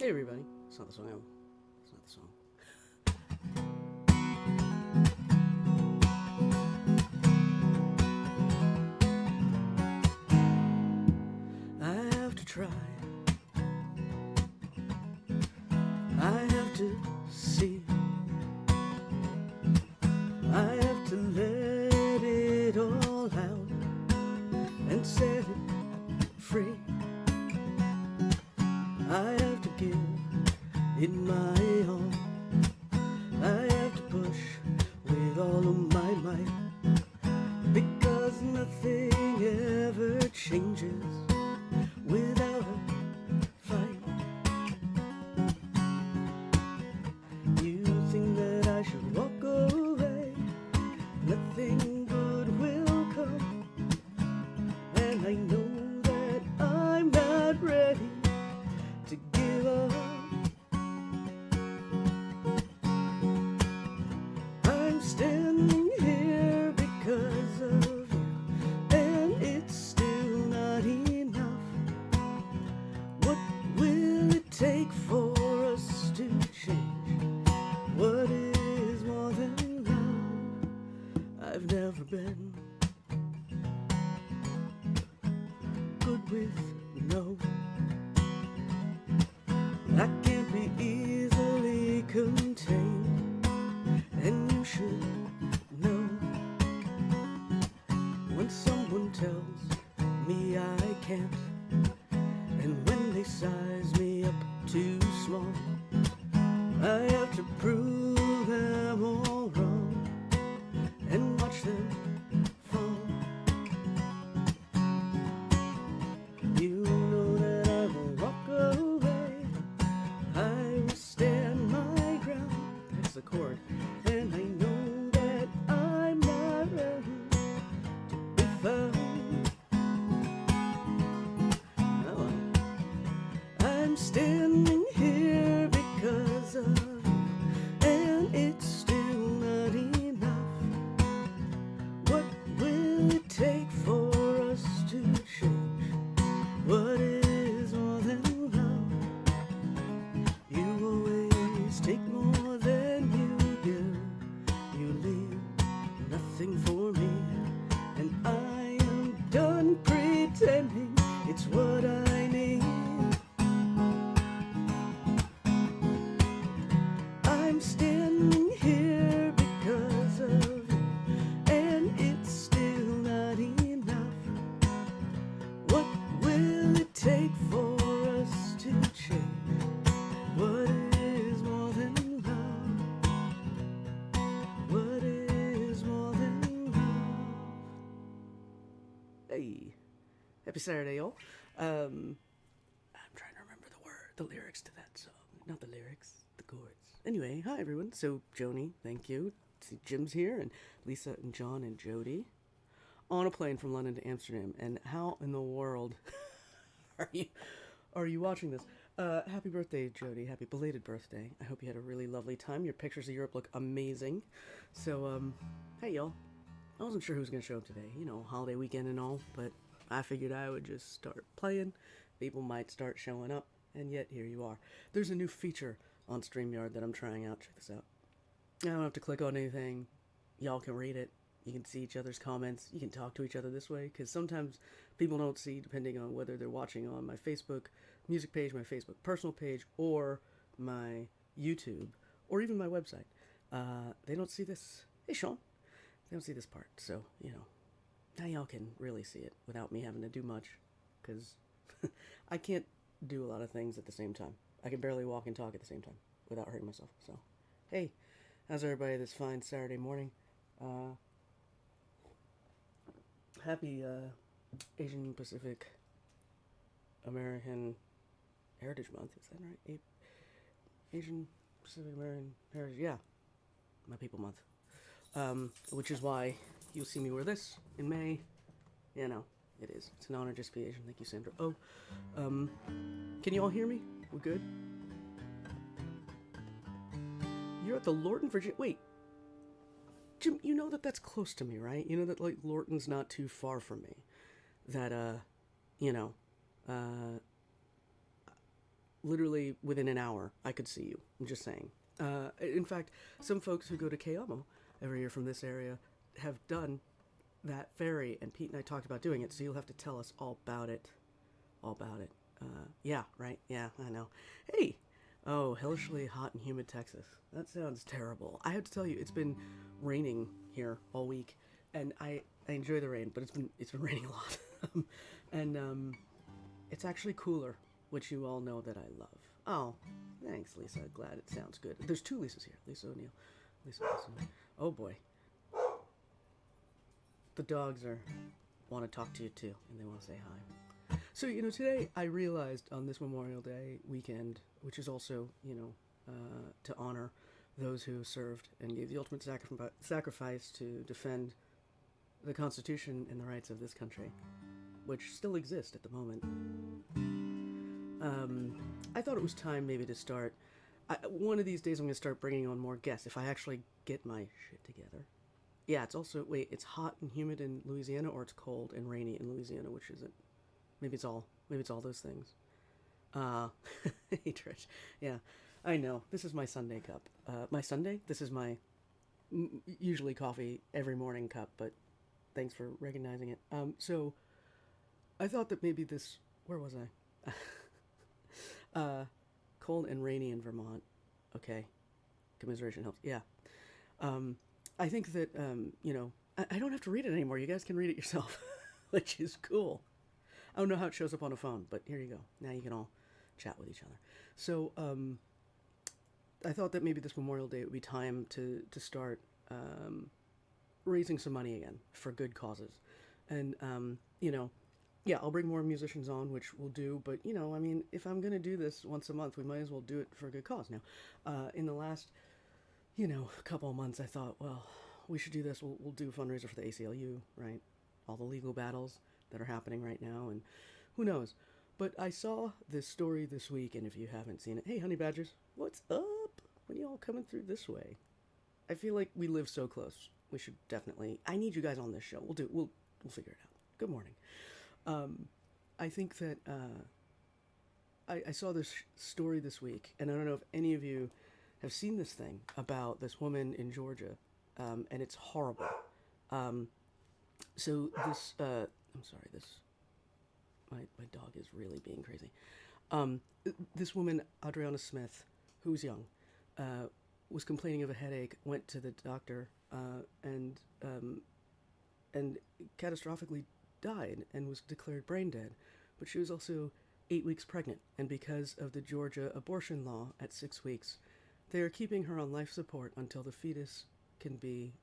Hey everybody. It's not the song. It's not the song. I have to try. I have to see. I have to let it all out and set it free. I have to give it my all. I have to push with all of my might, because nothing ever changes without a fight. You think that I should walk away, nothing good will come, and I know that I'm not ready to give up. I'm standing here because of you, and it's still not enough. What will it take for us to change? What is more than love? I've never been good with no. I can't be easily contained, and you should know. When someone tells me I can't, and when they size me up too small, I have to prove them all wrong and watch them fall. You know that I won't walk away. I will stand my ground. That's the chord. And I know that I'm not ready to be found. Oh, I'm standing here because of you, and it's still not enough. What will it take for us to change? What is more than love? You always take more than you give. You leave nothing for me, and I am done pretending it's what I need. I'm standing here because of you, and it's still not enough. What will it take for us to change? What is more than love? What is more than love? Hey, happy Saturday, y'all. I'm trying to remember the lyrics to that song. Not the lyrics, the chords. Anyway, hi everyone. So, Joni, thank you. See, Jim's here, and Lisa and John and Jody on a plane from London to Amsterdam. And how in the world are you watching this? Happy birthday, Jody. Happy belated birthday. I hope you had a really lovely time. Your pictures of Europe look amazing. So, hey, y'all. I wasn't sure who was going to show up today. You know, holiday weekend and all, but I figured I would just start playing. People might start showing up, and yet here you are. There's a new feature on StreamYard that I'm trying out. Check this out. I don't have to click on anything. Y'all can read it. You can see each other's comments. You can talk to each other this way, because sometimes people don't see, depending on whether they're watching on my Facebook music page, my Facebook personal page, or my YouTube, or even my website. They don't see this. Hey, Sean. They don't see this part. So, you know, now y'all can really see it without me having to do much, because I can't do a lot of things at the same time. I can barely walk and talk at the same time without hurting myself. So, hey, how's everybody this fine Saturday morning? Happy Asian Pacific American Heritage Month. Is that right? Asian Pacific American Heritage. Yeah, my people month. Which is why you'll see me wear this in May. You know, it is. It's an honor just to be Asian. Thank you, Sandra. Oh, can you all hear me? We're good? You're at the Lorton, Virginia. Wait. Jim, you know that that's close to me, right? You know that, like, Lorton's not too far from me. That, you know, literally within an hour, I could see you. I'm just saying. In fact, some folks who go to Kayamo every year from this area have done that ferry, and Pete and I talked about doing it, so you'll have to tell us all about it. All about it. Yeah, right? Yeah, I know. Hey! Oh, hellishly hot and humid Texas. That sounds terrible. I have to tell you, it's been raining here all week, and I enjoy the rain, but it's been raining a lot. And it's actually cooler, which you all know that I love. Oh, thanks, Lisa. Glad it sounds good. There's two Lisas here. Lisa O'Neill. Lisa Wilson. Oh boy. The dogs want to talk to you too, and they want to say hi. So, today I realized on this Memorial Day weekend, which is also, to honor those who served and gave the ultimate sacrifice to defend the Constitution and the rights of this country, which still exist at the moment. I thought it was time maybe to start. One of these days I'm going to start bringing on more guests if I actually get my shit together. Yeah, it's also, it's hot and humid in Louisiana, or it's cold and rainy in Louisiana, which is it? Maybe it's all those things. Hey, Trish. Yeah, I know. This is my Sunday cup. My Sunday? This is my usually coffee every morning cup, but thanks for recognizing it. So I thought that maybe where was I? Cold and rainy in Vermont. Okay. Commiseration helps. Yeah. I think that, I don't have to read it anymore. You guys can read it yourself, which is cool. I don't know how it shows up on a phone, but here you go. Now you can all chat with each other. So, I thought that maybe this Memorial Day would be time to start raising some money again for good causes. And, yeah, I'll bring more musicians on, which we'll do, but, if I'm going to do this once a month, we might as well do it for a good cause. Now, in the last, couple of months, I thought, well, we should do this. We'll do a fundraiser for the ACLU, right? All the legal battles that are happening right now, and who knows. But I saw this story this week, and if you haven't seen it, hey, honey badgers, what's up? When are you all coming through this way? I feel like we live so close. We should definitely, I need you guys on this show. We'll figure it out. Good morning. I think that, I saw this story this week, and I don't know if any of you have seen this thing about this woman in Georgia, and it's horrible. So this, I'm sorry, my dog is really being crazy. This woman, Adriana Smith, who's young, was complaining of a headache, went to the doctor, and catastrophically died and was declared brain dead. But she was also 8 weeks pregnant, and because of the Georgia abortion law at 6 weeks, they are keeping her on life support until the fetus can be,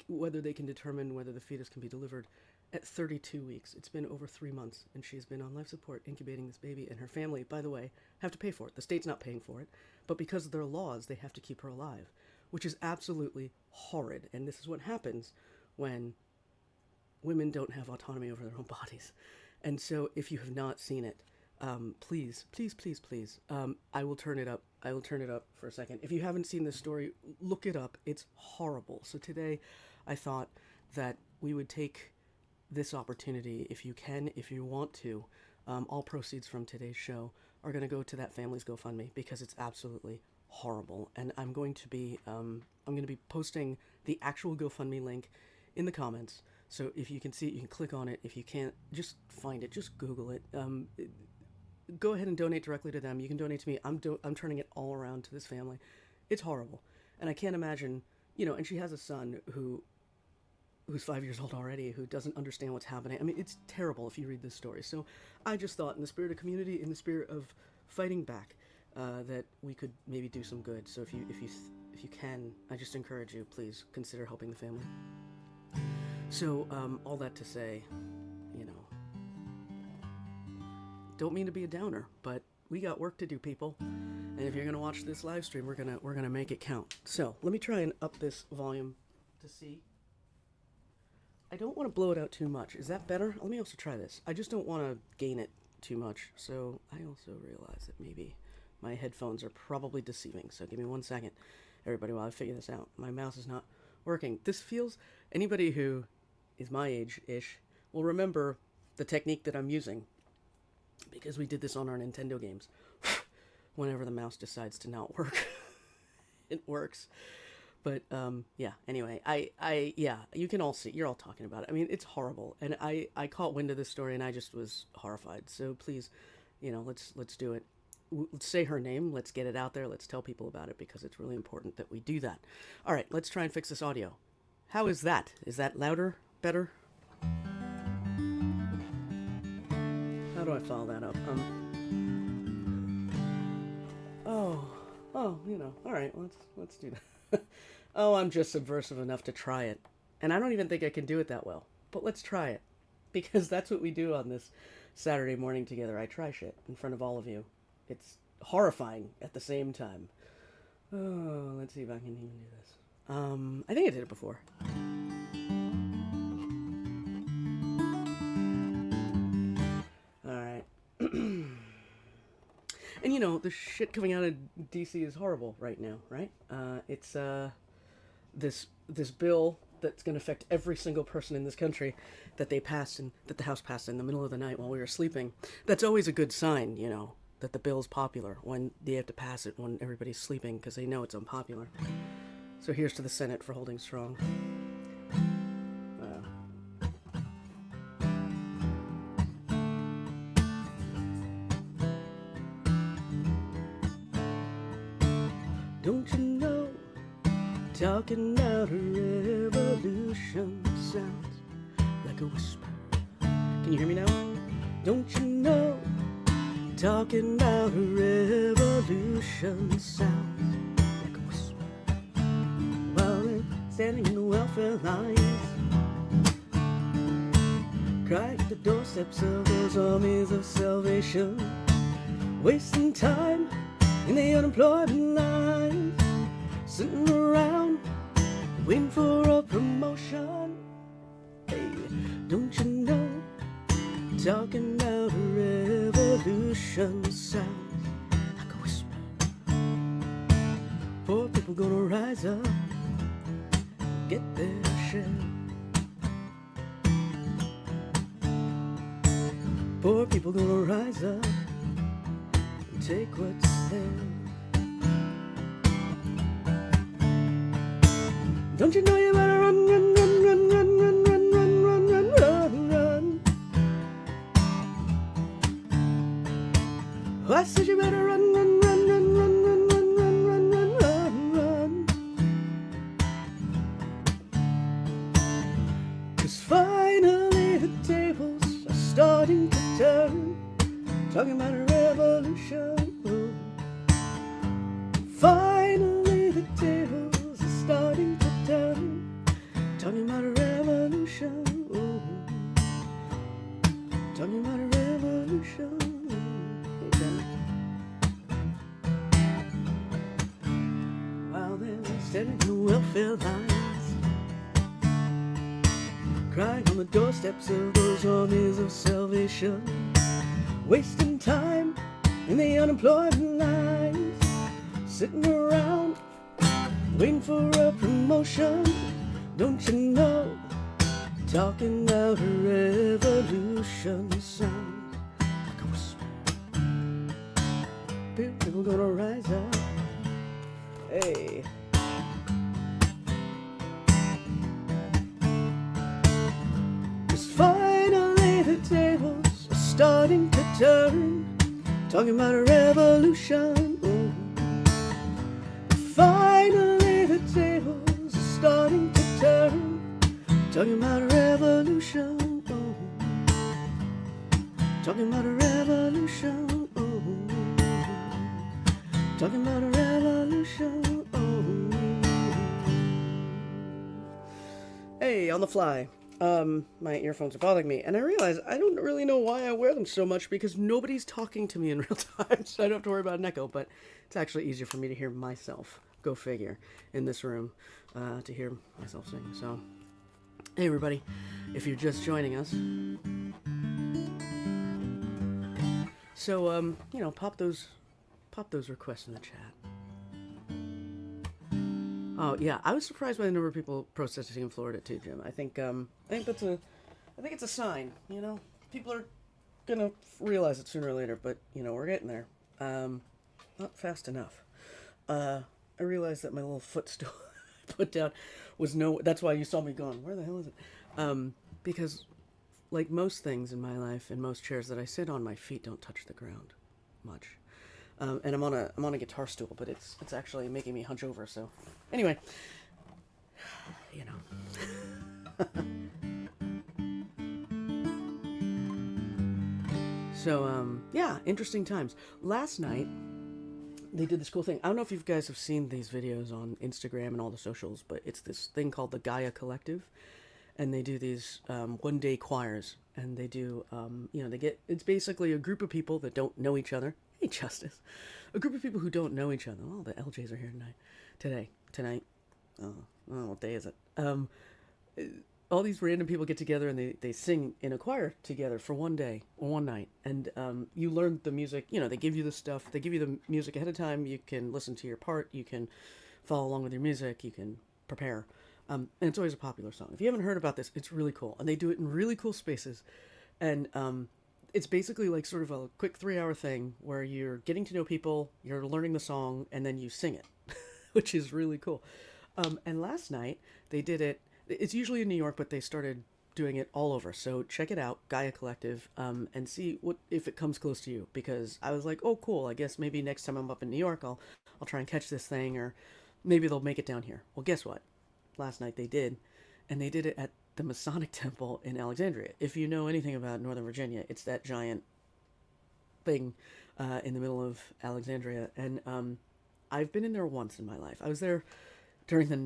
whether they can determine whether the fetus can be delivered at 32 weeks. It's been over 3 months, and she's been on life support incubating this baby, and her family, by the way, have to pay for it. The state's not paying for it, but because of their laws, they have to keep her alive, which is absolutely horrid. And this is what happens when women don't have autonomy over their own bodies. And so if you have not seen it, please, I will turn it up. I will turn it up for a second. If you haven't seen this story, look it up. It's horrible. So today I thought that we would take this opportunity, if you can, if you want to. All proceeds from today's show are going to go to that family's GoFundMe because it's absolutely horrible. And I'm going to be posting the actual GoFundMe link in the comments. So if you can see it, you can click on it. If you can't, just find it. Just Google it. Go ahead and donate directly to them. You can donate to me. I'm turning it all around to this family. It's horrible. And I can't imagine, and she has a son who's 5 years old already, who doesn't understand what's happening. I mean, it's terrible if you read this story. So I just thought, in the spirit of community, in the spirit of fighting back, that we could maybe do some good. So if you can, I just encourage you, please consider helping the family. So, all that to say, don't mean to be a downer, but we got work to do, people. And if you're gonna watch this live stream, we're gonna make it count. So let me try and up this volume to see. I don't want to blow it out too much. Is that better? Let me also try this. I just don't want to gain it too much. So I also realize that maybe my headphones are probably deceiving. So give me 1 second, everybody, while I figure this out. My mouse is not working. This feels, anybody who is my age-ish will remember the technique that I'm using, because we did this on our Nintendo games. whenever the mouse decides to not work, it works. But yeah. Anyway, yeah. You can all see. You're all talking about it. I mean, it's horrible, and I caught wind of this story, and I just was horrified. So please, let's do it. Let's say her name. Let's get it out there. Let's tell people about it because it's really important that we do that. All right. Let's try and fix this audio. How is that? Is that louder? Better? How do I follow that up? Oh, all right, let's do that. Oh, I'm just subversive enough to try it. And I don't even think I can do it that well. But let's try it. Because that's what we do on this Saturday morning together. I try shit in front of all of you. It's horrifying at the same time. Oh, let's see if I can even do this. I think I did it before. Alright. And the shit coming out of DC is horrible right now, right? It's this bill that's going to affect every single person in this country that they passed and that the House passed in the middle of the night while we were sleeping. That's always a good sign, that the bill's popular when they have to pass it when everybody's sleeping because they know it's unpopular. So here's to the Senate for holding strong. Don't you know, talking about a revolution sounds like a whisper. Can you hear me now? Don't you know, talking about a revolution sounds like a whisper. While they're standing in the welfare lines, crying at the doorsteps of those armies of salvation, wasting time in the unemployment lines, sitting around waiting for a promotion. Hey, don't you know, talking about a revolution sounds like a whisper. Poor people gonna rise up, get their share. Poor people gonna rise up and take what's theirs. Don't you know you better run, run, run, run, run, run, run, run, run, run, run, run. I said you better run, run, run, run, run, run, run, run, run, run, run, run. 'Cause finally the tables are starting to turn, talking about a revolution. Finally the tables are starting to turn, talking about a revolution. Talking about a revolution. While they're standing in the welfare lines, crying on the doorsteps of those armies of salvation, wasting time in the unemployment lines, sitting around waiting for a promotion. Don't you know, talking about a revolution sounds like a whisper. People gonna rise up. Hey. 'Cause finally the tables are starting to turn, talking about a revolution. Finally the tables are starting to turn, talking about a revolution. Talking about a revolution. Talking about a revolution. Hey, on the fly. My earphones are bothering me, and I realize I don't really know why I wear them so much because nobody's talking to me in real time, so I don't have to worry about an echo, but it's actually easier for me to hear myself, go figure, in this room, to hear myself sing. So, hey everybody, if you're just joining us. So, pop those requests in the chat. Oh yeah, I was surprised by the number of people protesting in Florida too, Jim. I think it's a sign. People are gonna realize it sooner or later, but we're getting there. not fast enough. I realized that my little footstool I put down was no. That's why you saw me going. Where the hell is it? Because like most things in my life, and most chairs that I sit on, my feet don't touch the ground much. And I'm on a guitar stool, but it's actually making me hunch over. So anyway, you know. So yeah, interesting times. Last night they did this cool thing. I don't know if you guys have seen these videos on Instagram and all the socials, but it's this thing called the Gaia Collective, and they do these one-day choirs, and they do it's basically a group of people that don't know each other. Hey, Justice, a group of people who don't know each other. Oh, the LJs are here tonight. Oh, I don't know what day is it. All these random people get together and they sing in a choir together for one day or one night. And you learn the music. You know, they give you the stuff. They give you the music ahead of time. You can listen to your part. You can follow along with your music. You can prepare. And it's always a popular song. If you haven't heard about this, it's really cool. And they do it in really cool spaces. And it's basically like sort of a quick 3-hour thing where you're getting to know people, you're learning the song, and then you sing it, which is really cool. And last night they did it. It's usually in New York, but they started doing it all over. So check it out, Gaia Collective, and see if it comes close to you. Because I was like, oh, cool. I guess maybe next time I'm up in New York, I'll try and catch this thing, or maybe they'll make it down here. Well, guess what? Last night they did, and they did it at the Masonic Temple in Alexandria. If you know anything about Northern Virginia, it's that giant thing in the middle of Alexandria. And I've been in there once in my life. I was there during the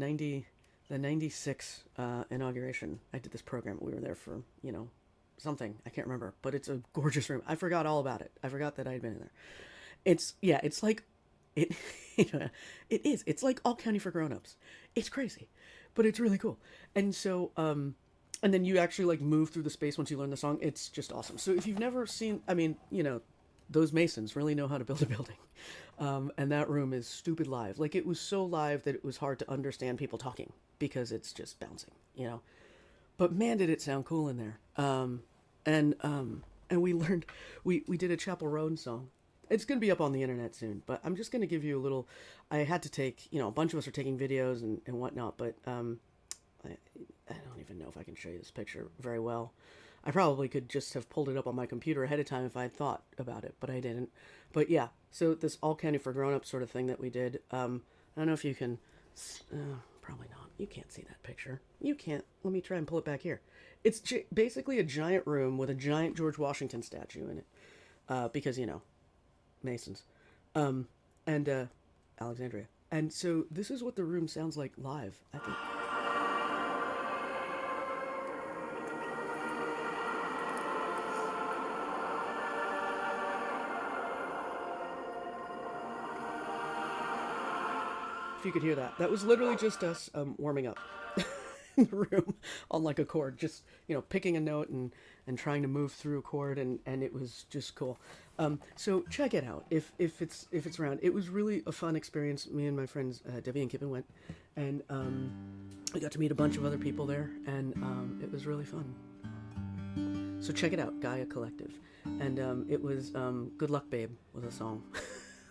96 inauguration. I did this program. We were there for, something. I can't remember. But it's a gorgeous room. I forgot all about it. I forgot that I had been in there. It's like, it is. It's like All County for grown-ups. It's crazy. But it's really cool. And so, and then you actually like move through the space once you learn the song. It's just awesome. So if you've never seen, those Masons really know how to build a building. And that room is stupid live. Like, it was so live that it was hard to understand people talking because it's just bouncing, But man, did it sound cool in there. And we learned, we did a Chapel Roan song. It's going to be up on the internet soon, but I'm just going to give you a little, I had to take, a bunch of us are taking videos and whatnot, but I don't even know if I can show you this picture very well. I probably could just have pulled it up on my computer ahead of time if I had thought about it, but I didn't. But yeah, so this All County for Grown-Ups sort of thing that we did, I don't know if you can, probably not. You can't see that picture. You can't. Let me try and pull it back here. It's basically a giant room with a giant George Washington statue in it, because, Masons, and Alexandria. And so this is what the room sounds like live, I think. If you could hear that. That was literally just us warming up in the room on like a chord, just, picking a note and trying to move through a chord, and it was just cool. So check it out if it's around. It was really a fun experience. Me and my friends Debbie and Kippen went, and we got to meet a bunch of other people there, and it was really fun. So check it out, Gaia Collective. And it was Good Luck Babe was a song.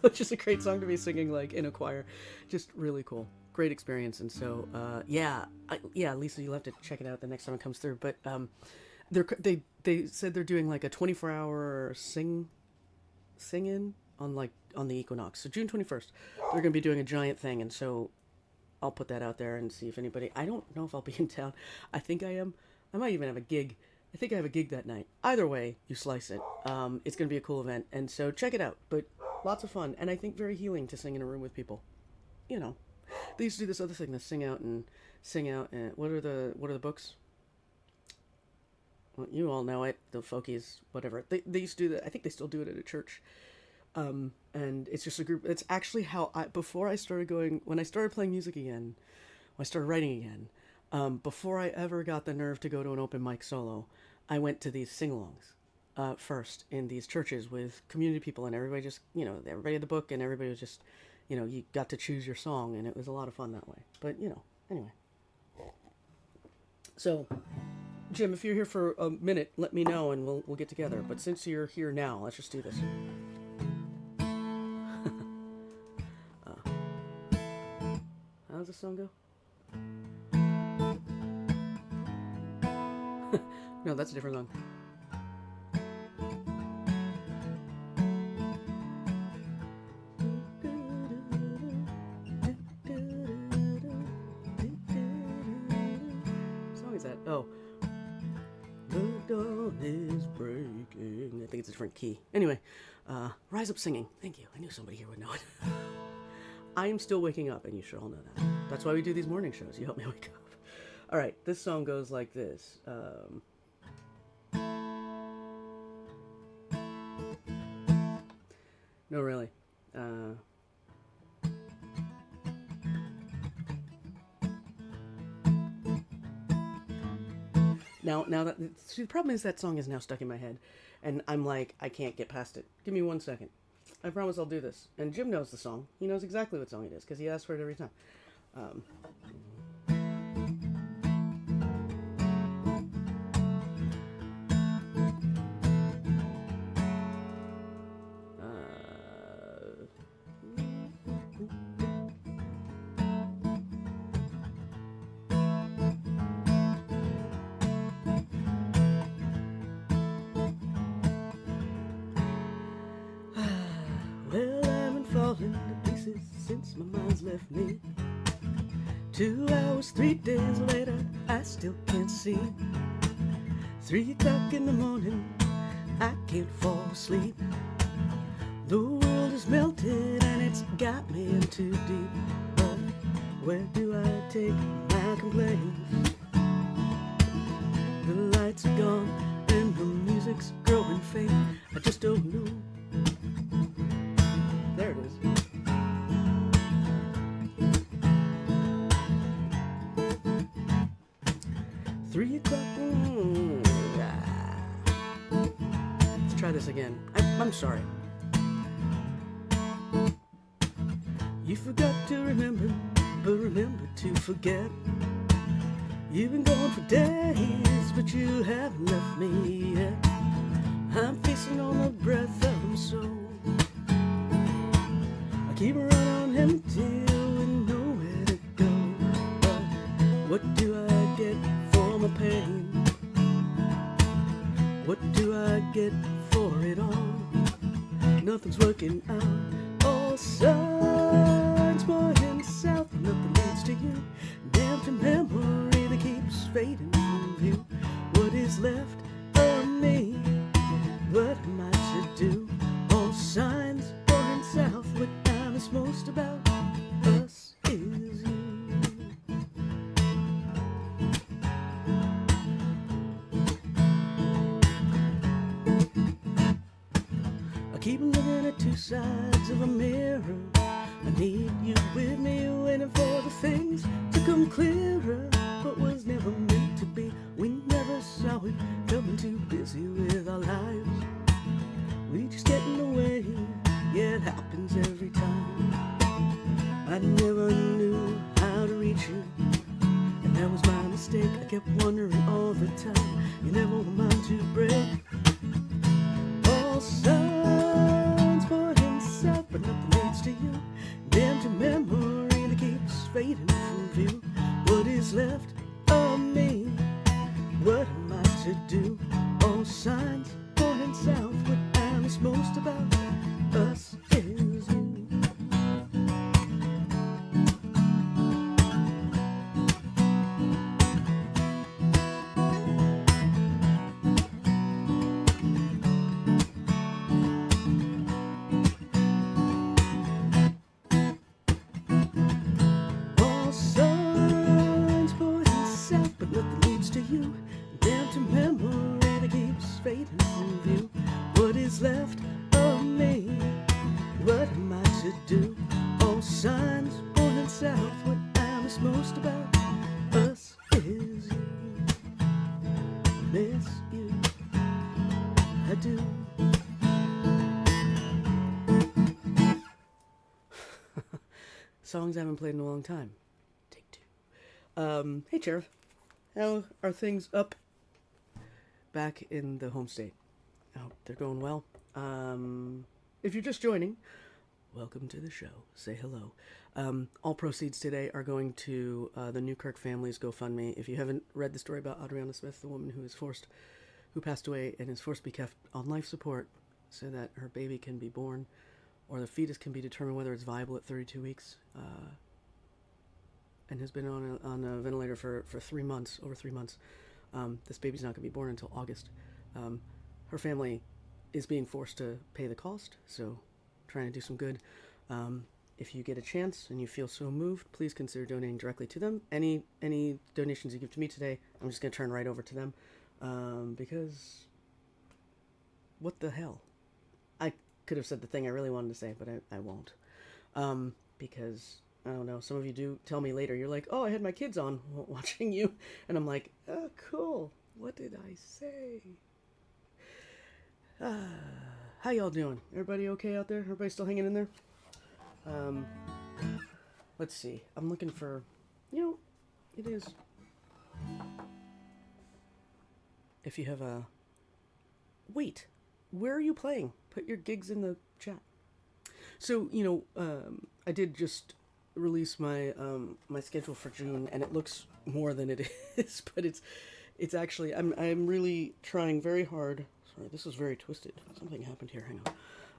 Which is a great song to be singing like in a choir. Just really cool. Great experience. And so, Lisa, you'll have to check it out the next time it comes through. But they said they're doing like a 24-hour sing-in on the equinox. So June 21st, they're going to be doing a giant thing. And so I'll put that out there and see if anybody, I don't know if I'll be in town. I think I am. I might even have a gig. I think I have a gig that night. Either way, you slice it. It's going to be a cool event. And so check it out. But lots of fun, and I think very healing to sing in a room with people. They used to do this other thing, the sing out. And what are the books? Well, you all know it, the folkies, whatever. They used to do that. I think they still do it at a church. And it's just a group. It's actually how when I started playing music again, when I started writing again, before I ever got the nerve to go to an open mic solo, I went to these sing-alongs. First in these churches with community people, and everybody just, everybody had the book, and everybody was just, you got to choose your song, and it was a lot of fun that way. But, anyway. So, Jim, if you're here for a minute, let me know, and we'll get together. But since you're here now, let's just do this. this song go? No, that's a different song. What song is that? Oh. The dawn is breaking. I think it's a different key. Anyway, Rise Up Singing. Thank you. I knew somebody here would know it. I am still waking up, and you should all know that. That's why we do these morning shows. You help me wake up. All right, this song goes like this. No, really. Now that see, the problem is that song is now stuck in my head, and I'm like, I can't get past it. Give me 1 second. I promise I'll do this. And Jim knows the song. He knows exactly what song it is because he asks for it every time. Well, I've been falling to pieces since my mind's left me. 2 hours, 3 days later, I still can't see. 3 o'clock in the morning, I can't fall asleep. The world is melted and it's got me in too deep. But where do I take my complaints? The lights are gone and the music's growing faint. I just don't know. There it is. Three o'clock. Let's try this again. I'm sorry. You forgot to remember, but remember to forget. You've been gone for days, but you haven't left me yet. I'm facing all the breath of my soul. I keep running on empty with nowhere to go. But what do I get for my pain? What do I get for it all? Nothing's working out. All signs pointing south, nothing leads to you. Damn to memory that keeps fading from view. What is left of me? What am I to do? All signs pointing south. What I miss most about us is you. I keep looking at 2 sides of a mirror. I need you with me, waiting for the things to come clearer. What was never meant to be, we never saw it coming. Too busy with our lives, we just get in the way. Yeah, it happens every time. I never knew how to reach you, and that was my mistake. I kept wondering all the time. You never were mine to break. All signs pointing south, but nothing leads to you. Damn to memory that keeps fading from view. What is left of me? What am I to do? All signs pointing south. What I miss most about us is you. All signs pointing south, but nothing leads to you. Damn to memory that keeps fading from view. What is left of me? What am I to do? All signs pointing south. What I miss most about us is you. Miss you, I do. Songs I haven't played in a long time. Take 2. Hey, Sheriff. How are things up back in the home state? Oh, they're going well. If you're just joining, welcome to the show. Say hello. All proceeds today are going to the Newkirk family's GoFundMe. If you haven't read the story about Adriana Smith, the woman who passed away and is forced to be kept on life support so that her baby can be born, or the fetus can be determined whether it's viable at 32 weeks, and has been on a ventilator for 3 months, over 3 months. This baby's not going to be born until August. Her family is being forced to pay the cost, so trying to do some good. If you get a chance and you feel so moved, please consider donating directly to them. Any donations you give to me today, I'm just going to turn right over to them, because what the hell? I could have said the thing I really wanted to say, but I won't, because I don't know, some of you do tell me later, you're like, oh, I had my kids on watching you, and I'm like, oh, cool, what did I say? How y'all doing? Everybody okay out there? Everybody still hanging in there? Let's see, I'm looking for, it is, if you have a, wait, where are you playing? Put your gigs in the chat. So, I did just release my my schedule for June, and it looks more than it is, but it's actually, I'm really trying very hard. Sorry, this is very twisted. Something happened here. Hang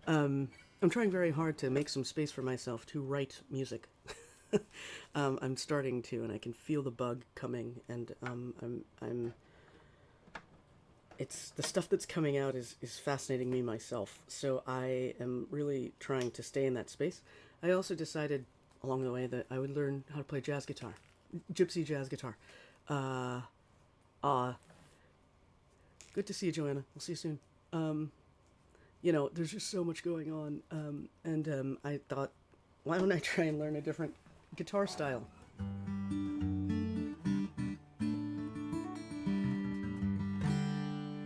on. I'm trying very hard to make some space for myself to write music. I'm starting to, and I can feel the bug coming, and I'm it's the stuff that's coming out is fascinating me myself. So I am really trying to stay in that space. I also decided along the way that I would learn how to play jazz guitar, gypsy jazz guitar. Good to see you, Joanna. We'll see you soon. There's just so much going on, and I thought, why don't I try and learn a different guitar style?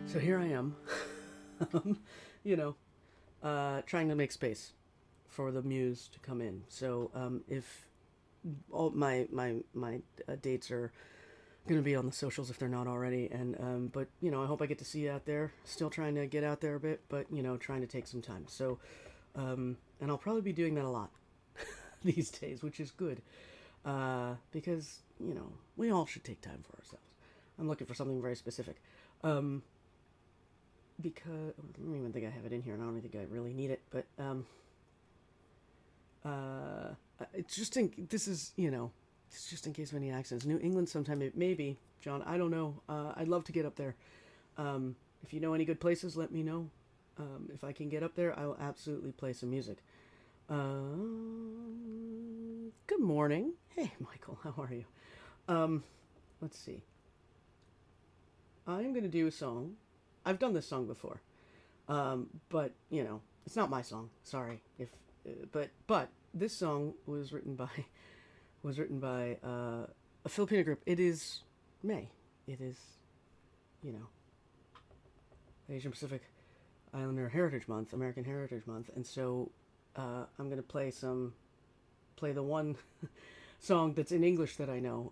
So here I am, trying to make space for the muse to come in. So if all my dates are going to be on the socials if they're not already, and but I hope I get to see you out there. Still trying to get out there a bit, but trying to take some time. So and I'll probably be doing that a lot these days, which is good, because we all should take time for ourselves. I'm looking for something very specific. Because I don't even think I have it in here, and I don't think I really need it, but it's just it's just in case of any accidents. New England sometime, maybe, John, I don't know. I'd love to get up there. If you know any good places, let me know. If I can get up there, I will absolutely play some music. Good morning. Hey, Michael, how are you? Let's see. I'm going to do a song. I've done this song before, but it's not my song. Sorry, but this song was written by a Filipino group. It is May. It is, Asian Pacific Islander Heritage Month, American Heritage Month, and so I'm gonna play the one song that's in English that I know.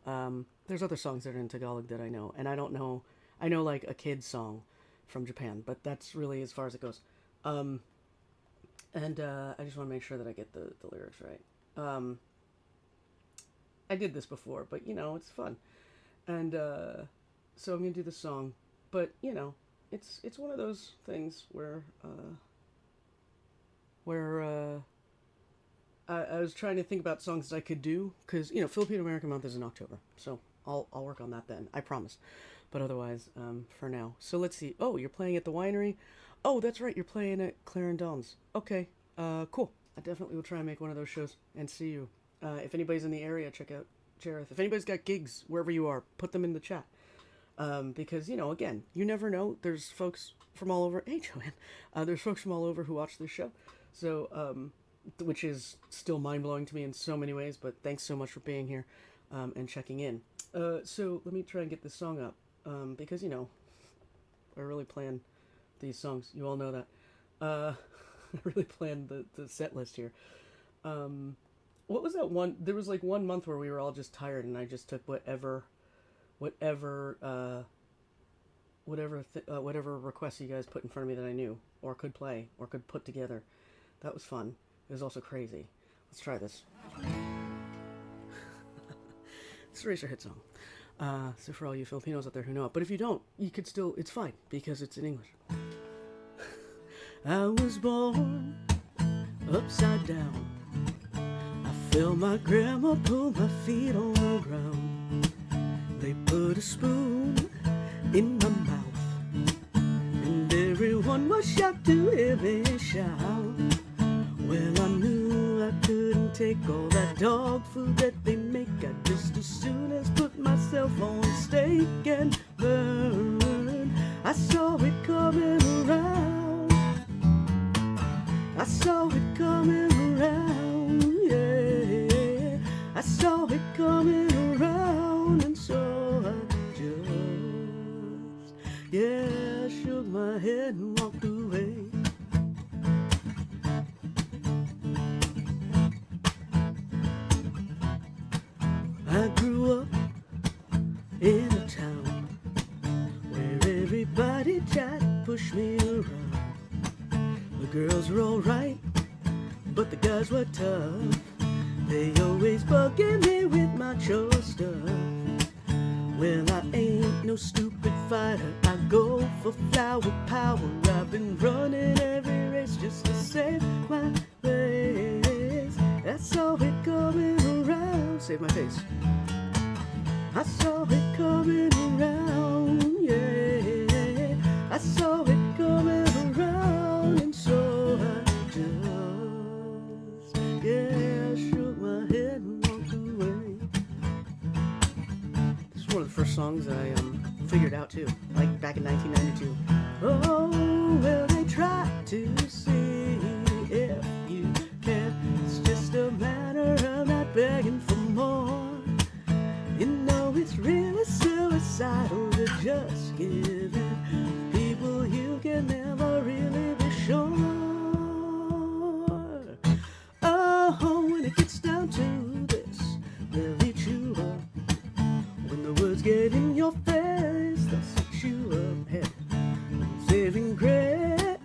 There's other songs that are in Tagalog that I know, and I don't know. I know like a kid's song from Japan, but that's really as far as it goes. And I just want to make sure that I get the lyrics right. I did this before, but it's fun. And so I'm going to do the song, but it's one of those things where I was trying to think about songs that I could do, because Filipino American Month is in October, so I'll work on that then, I promise. But otherwise, for now. So let's see. Oh, you're playing at the winery? Oh, that's right. You're playing at Clarendon's. Okay. Cool. I definitely will try and make one of those shows and see you. If anybody's in the area, check out Jareth. If anybody's got gigs wherever you are, put them in the chat. Because, again, you never know. There's folks from all over. Hey, Joanne. There's folks from all over who watch this show. So, which is still mind-blowing to me in so many ways. But thanks so much for being here and checking in. So let me try and get this song up. Because, I really plan these songs. You all know that. I really planned the set list here. What was that one? There was like 1 month where we were all just tired, and I just took whatever requests you guys put in front of me that I knew, or could play, or could put together. That was fun. is also crazy. Let's try this. It's a Eraserhead song. So for all you Filipinos out there who know it, but if you don't, you could still, it's fine, because it's in English. I was born upside down. I felt my grandma pull my feet on the ground. They put a spoon in my mouth, and everyone was shocked to hear me shout. Well, I knew I couldn't take all that dog food that they make. I just as soon as put myself on a stake and burn. I saw it coming around. I saw it coming around, yeah. I saw it coming around, and so I just, yeah, shook my head and walked away. I grew up in a town where everybody tried to push me around. The girls were alright, but the guys were tough. They always bugging me with macho stuff. Well, I ain't no stupid fighter. I go for flower power. I've been running every race just to save my face. I saw it coming around. Save my face. I saw it coming around, yeah. I saw it coming around, and so I just, yeah, shook my head and walked away. This is one of the first songs that I figured out too, like back in 1992. Oh, well, they try to see if you can. It's just a matter of not begging for more. You know it's really suicidal to just give in people you can never really be sure. Oh, when it gets down to this, they'll eat you up. When the words get in your face, they'll set you up. Hey, saving grace,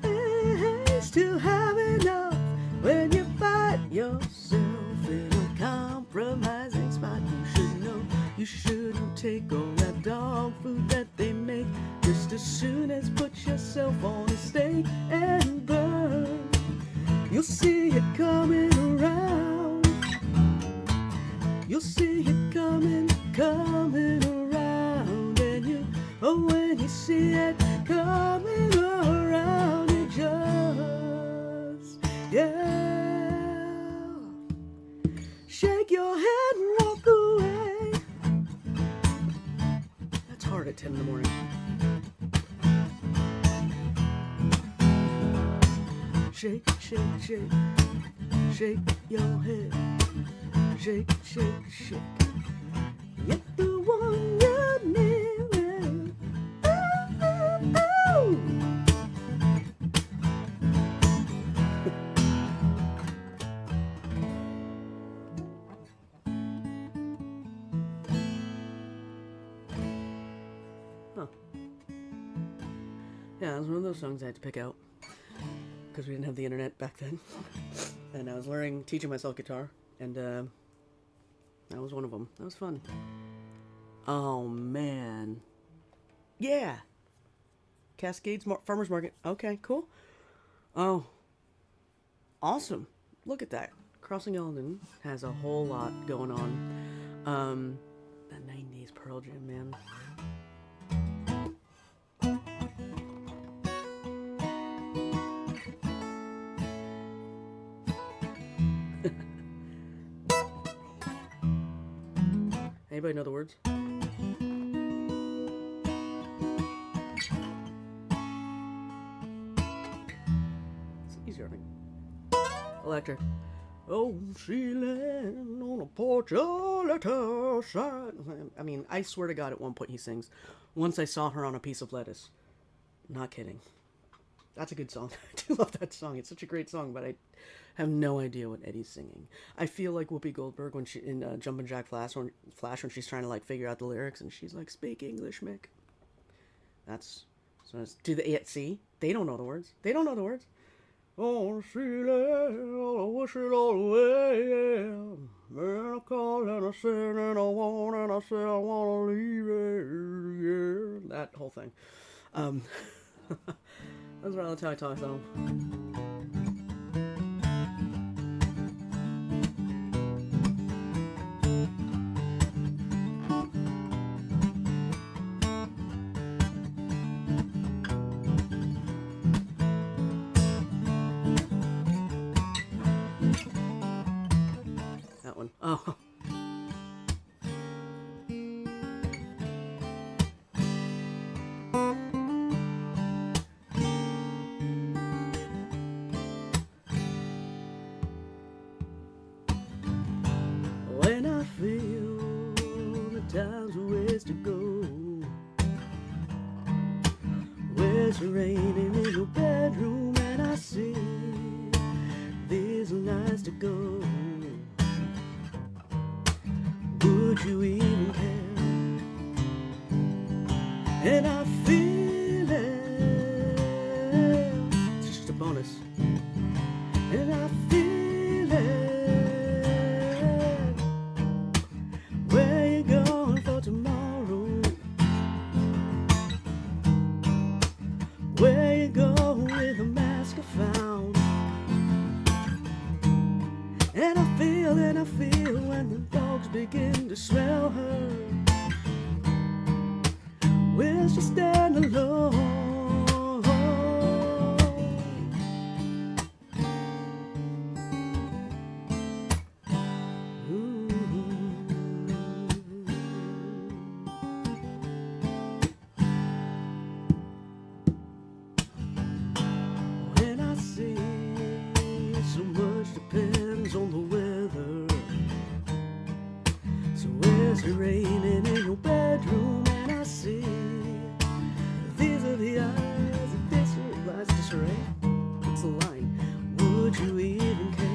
to have enough when you find yourself in a compromising spot. You should know you shouldn't take all that dog food that they make. Just as soon as put yourself on a stake and burn. You'll see it coming around. You'll see it coming around. And you, oh, when you see it coming around, you just, yeah, shake your head and walk away. That's hard at 10 in the morning. Shake, shake, shake, shake your head. Shake, shake, shake. You're the one you need. Ooh, ooh, ooh. Huh. Yeah, that was one of those songs I had to pick out because we didn't have the internet back then. And I was teaching myself guitar, and that was one of them. That was fun. Oh, man. Yeah. Cascades Farmers Market. Okay, cool. Oh, awesome. Look at that. Crossing Eldon has a whole lot going on. That 90s Pearl Jam, man. Anybody know the words? It's easier, I think. Electric. Oh, she land on a porch, oh, let her shine. I mean, I swear to God, at one point he sings, "Once I saw her on a piece of lettuce." Not kidding. That's a good song. I do love that song. It's such a great song, but I have no idea what Eddie's singing. I feel like Whoopi Goldberg when she in Jumpin' Jack Flash when she's trying to like figure out the lyrics and she's like, "Speak English, Mick." That's so. Do they see? They don't know the words. They don't know the words. On the street, I wish it all away, yeah. Man, I called and I said and I want and I said I want to leave it, yeah. That whole thing. Um, that's around the time I talk song. That one. Oh. When I feel the time's a ways to go, where's the raining in your bedroom and I see these nights to go, would you even care? And I feel it, it's just a bonus. And I feel it, where you going for tomorrow? Where you going with a mask I found? And I feel when the dogs begin to smell her, will she stand alone? When I see so much depends on the weather, so where's it raining in your bedroom? And I see these are the eyes of disarray. It's a line. Would you even care?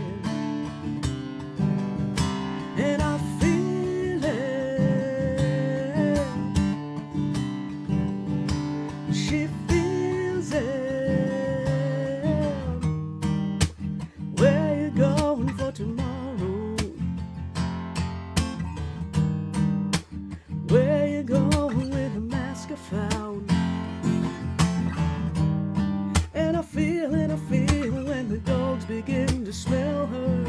And I feel it. She feels it. Where you going for tomorrow? Where you going with a mask I found? And I feel when the dogs begin to smell her,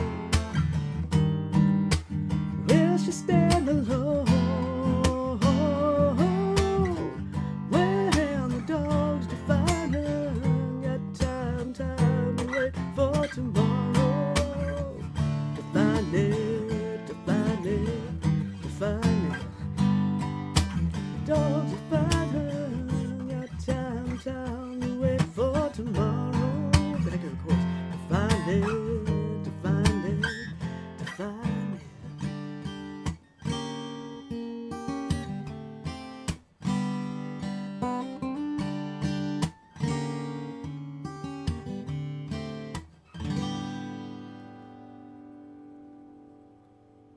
will she stand alone? When the dogs define her, got time to wait for tomorrow. To find it, to find it, to find it. Dogs define her, got time to wait for tomorrow. Back to the chorus. To find it, to find it, to find it.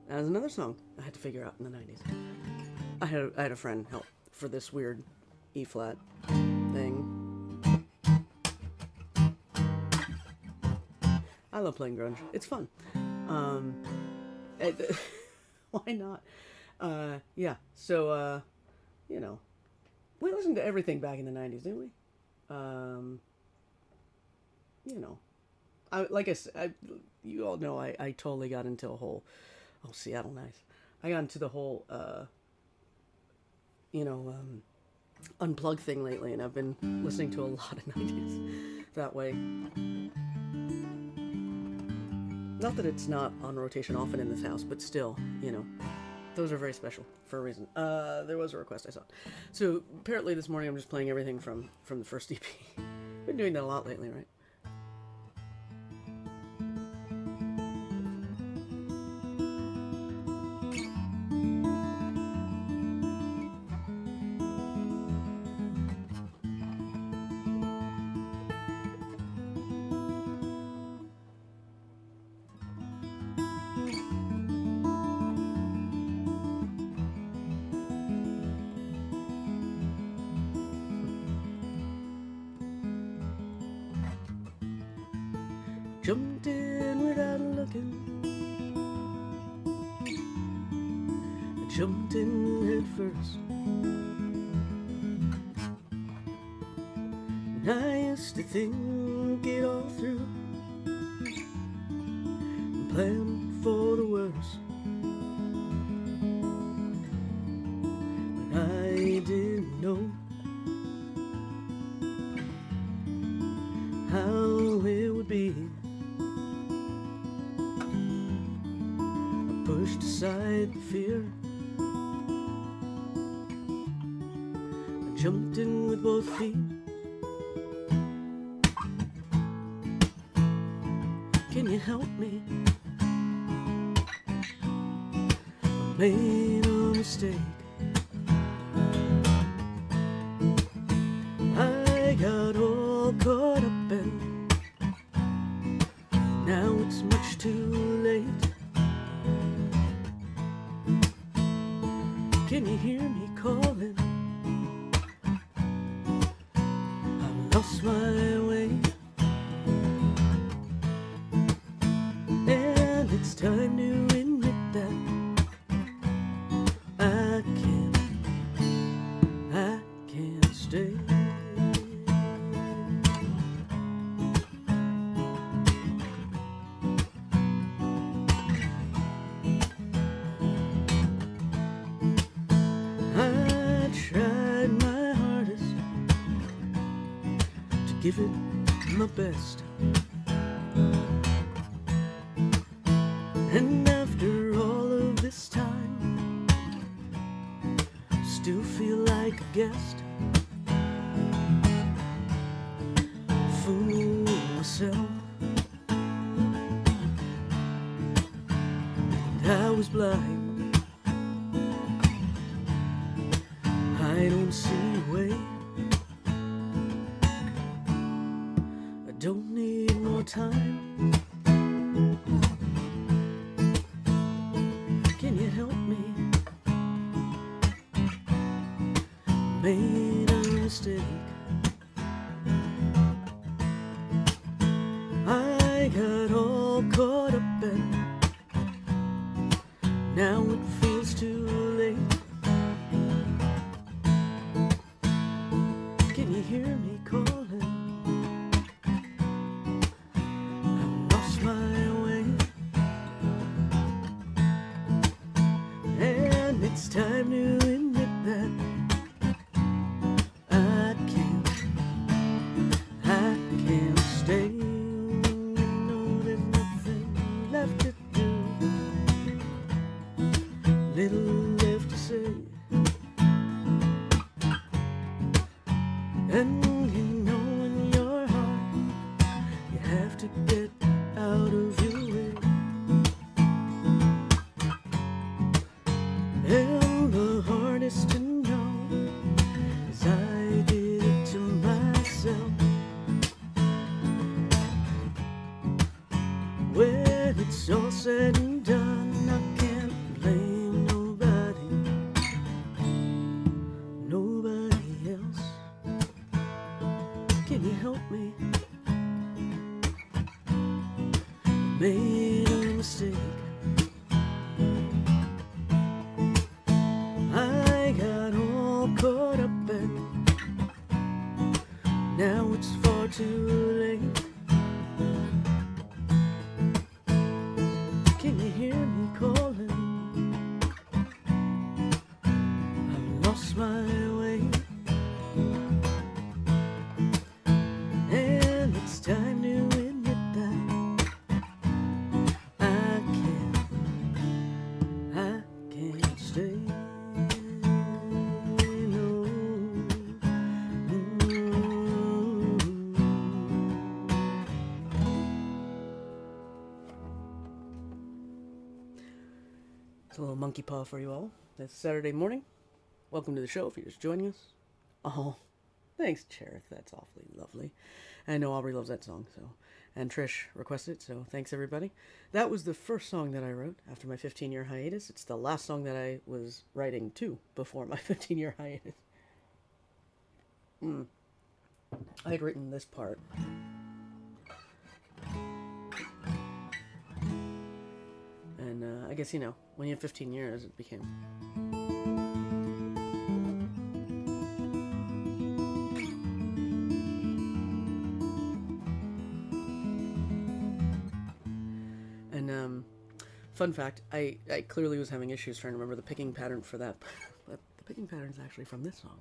That was another song I had to figure out in the 90s. I had a friend help for this weird E flat thing. I love playing grunge. It's fun. Why not? Yeah. So you know, we listened to everything back in the 90s, didn't we? You know, like I said, you all know I totally got into a whole, oh, Seattle, nice. I got into the whole, unplugged thing lately, and I've been listening to a lot of 90s that way. Not that it's not on rotation often in this house, but still, those are very special for a reason. There was a request I saw. So apparently this morning I'm just playing everything from the first EP. Been doing that a lot lately, right? jumped in without looking. I jumped in head first. And I used to think it all through and plan for the worst. But I didn't know how it would be. I pushed aside the fear. I jumped in with both feet. Can you help me? I made a mistake. I got all caught up and now it's much too late. Can you hear me calling? I've lost my way. And it's time to admit that I can't stay. I tried my hardest to give it my best. And after all of this time, still feel like a guest. Fool myself, and I was blind. I don't see a way. I don't need more time. Can you help me? Made a mistake. I got all caught up and now it feels too late. Can you hear me calling? I've lost my way. And it's time to admit that I can't stay. No, there's nothing left to do, little left to say. And you know in your heart you have to get out of your way. And the hardest to know is I did it to myself. When it's all said and done, I can't blame nobody else. Can you help me? Made a mistake. I got all caught up and now it's far too late. Can you hear me calling? I've lost my way. And it's time to admit that I can't stay. No. It's a little monkey paw for you all. It's Saturday morning. Welcome to the show if you're just joining us. Oh, thanks, Cherith. That's awfully lovely. I know Aubrey loves that song, so. And Trish requested it, so thanks everybody. That was the first song that I wrote after my 15-year hiatus. It's the last song that I was writing too before my 15-year hiatus. I had written this part guess, when you have 15 years, it became... And, fun fact, I clearly was having issues trying to remember the picking pattern for that, but the picking pattern is actually from this song.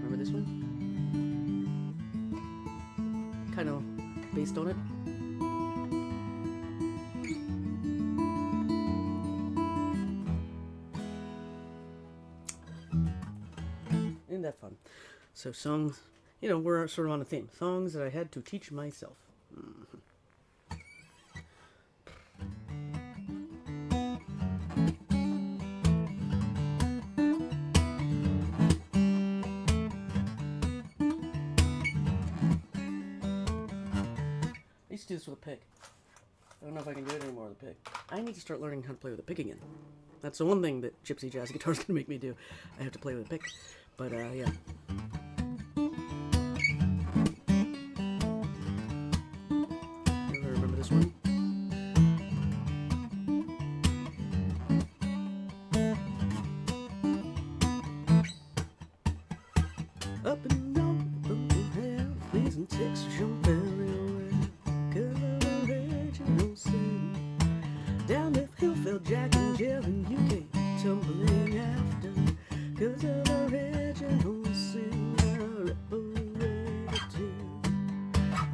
Remember this one? Kind of based on it. Isn't that fun? So songs, we're sort of on a theme. Songs that I had to teach myself. I used to do this with a pick. I don't know if I can do it anymore with a pick. I need to start learning how to play with a pick again. That's the one thing that gypsy jazz guitar is going to make me do. I have to play with a pick. But, yeah. Remember this one? Up and down, the hair, pleasing Texas, your belly away. Cause of the original sin. Down the hill fell Jack and Jill, and you came tumbling after. Cause of the original sin, I reparated to.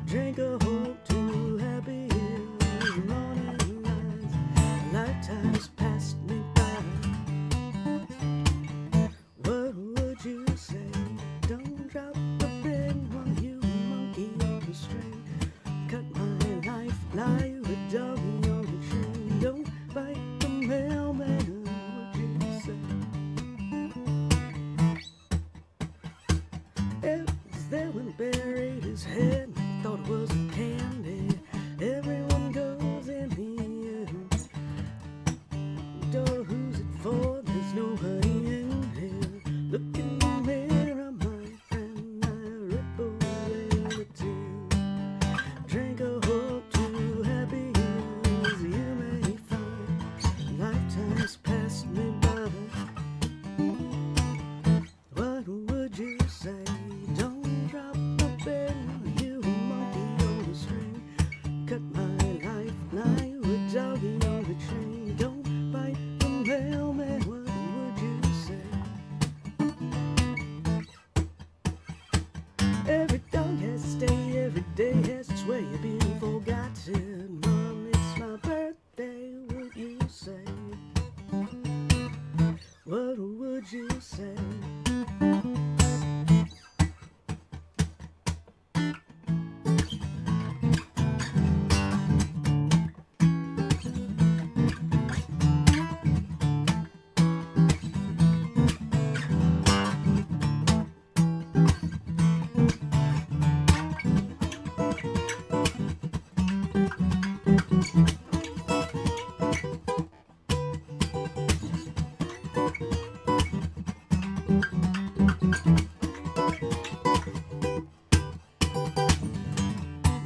Drink a hope to happy hills, morning lights, lifetimes passed me by. What would you say? Don't drop the pen while you monkey on the string. Cut my life, lie with a doggy on the train. Don't bite the mailman, what would you say? It was there when he buried his head. Thought it was a candy. Everyone goes in the end. Door, who's it for? There's nobody in here. Look in the mirror, my friend. I rip away the tears. Drink a hope to happy hills. You may find lifetimes passed me by. What would you say? Don't drop the pen, you monkey on the string. Cut my life, lie with doggy on the train. Don't bite the mailman, what would you say? Every dog has a day, every day has its way of being forgotten. Mom, it's my birthday, would you say? What would you say?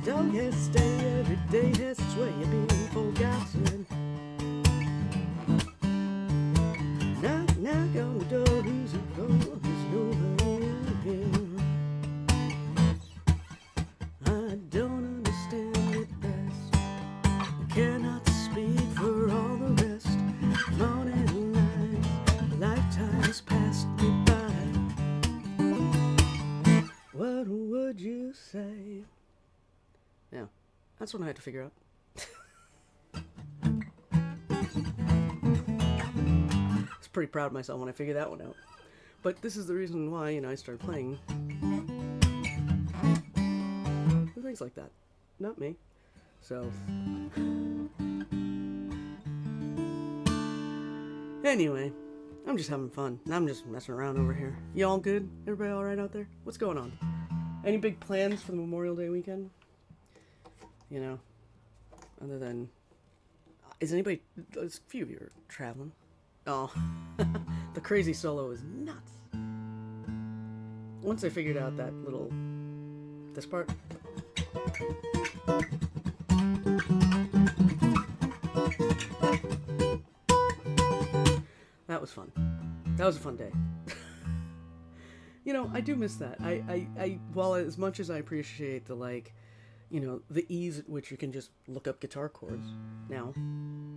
Dog has to stay, every day has its way of being forgotten. Knock, knock on the door, who's it for? There's nobody in here. I don't understand it best. I cannot speak for all the rest. Morning lights, lifetimes passed me by. What would you say? Yeah, that's what I had to figure out. I was pretty proud of myself when I figured that one out. But this is the reason why, I started playing things like that. Not me. So, anyway, I'm just having fun. I'm just messing around over here. Y'all good? Everybody all right out there? What's going on? Any big plans for the Memorial Day weekend? Other than, is anybody, a few of you are traveling. Oh, the crazy solo is nuts. once I figured out this part, that was fun. That was a fun day. I do miss that. While as much as I appreciate the ease at which you can just look up guitar chords now,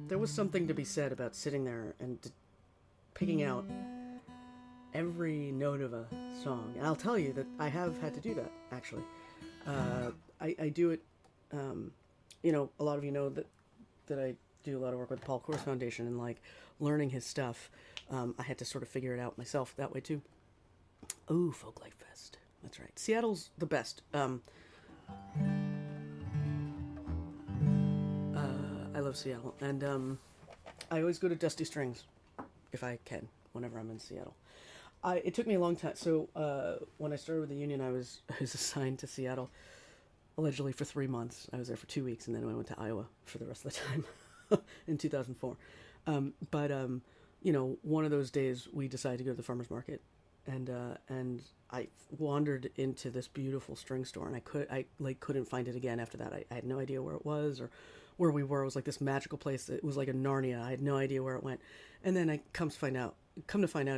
there was something to be said about sitting there and picking out every note of a song. And I'll tell you that I have had to do that, actually. I do it, a lot of you know that I do a lot of work with the Paul Kors Foundation, and learning his stuff. I had to sort of figure it out myself that way too. Oh, Folklife Fest. That's right. Seattle's the best. I love Seattle, and I always go to Dusty Strings if I can whenever I'm in Seattle. It took me a long time. So when I started with the union, I was assigned to Seattle allegedly for 3 months. I was there for 2 weeks, and then I went to Iowa for the rest of the time in 2004. But one of those days we decided to go to the farmer's market, and I wandered into this beautiful string store, and I couldn't find it again after that. I had no idea where it was or where we were. It was like this magical place. It was like a Narnia. I had no idea where it went. And then I come to find out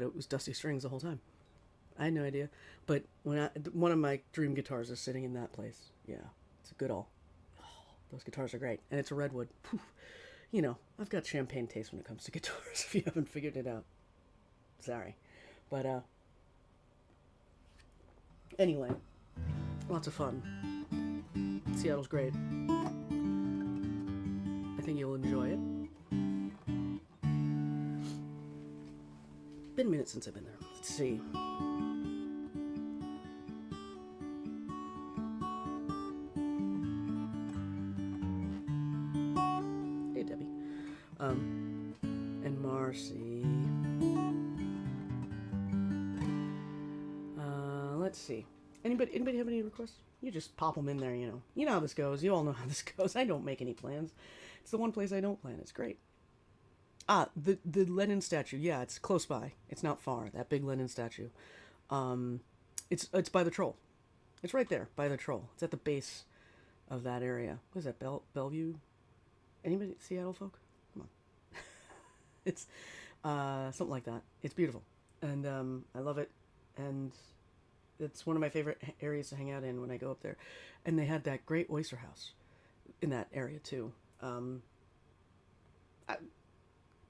it was Dusty Strings the whole time. I had no idea. But one of my dream guitars is sitting in that place. Yeah, it's a good all. Oh, those guitars are great. And it's a redwood. Whew. I've got champagne taste when it comes to guitars, if you haven't figured it out. Sorry. But, anyway, lots of fun. Seattle's great. I think you'll enjoy it. Been a minute since I've been there. Let's see. Hey, Debbie. And Marcy. Let's see. Anybody have any requests? You just pop them in there, You know how this goes. You all know how this goes. I don't make any plans. It's the one place I don't plan. It's great. The Lenin statue. Yeah, it's close by. It's not far. That big Lenin statue. It's by the Troll. It's right there by the Troll. It's at the base of that area. What is that? Bellevue? Anybody Seattle folk? Come on. It's something like that. It's beautiful, and I love it, and it's one of my favorite areas to hang out in when I go up there. And they had that great oyster house in that area too.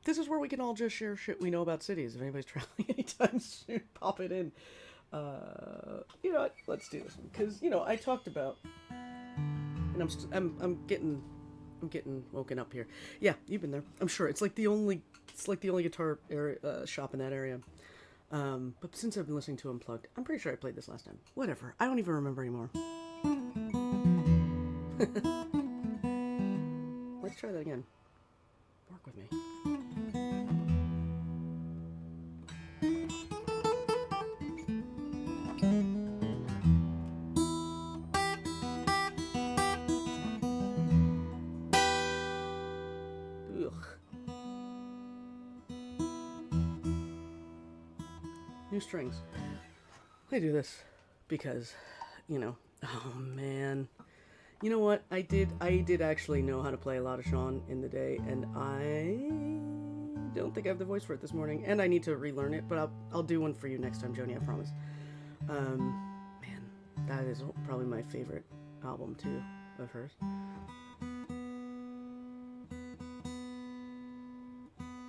This is where we can all just share shit we know about cities. If anybody's traveling anytime soon, pop it in. You know what? Let's do this one because I talked about, and I'm getting woken up here. Yeah, you've been there. I'm sure it's like the only guitar area, shop in that area. But since I've been listening to Unplugged, I'm pretty sure I played this last time. Whatever. I don't even remember anymore. Let's try that again. Work with me. New strings. I do this because, oh man. You know what? I did actually know how to play a lot of Sean in the day, and I don't think I have the voice for it this morning, and I need to relearn it, but I'll do one for you next time, Joni, I promise. Man, that is probably my favorite album too of hers.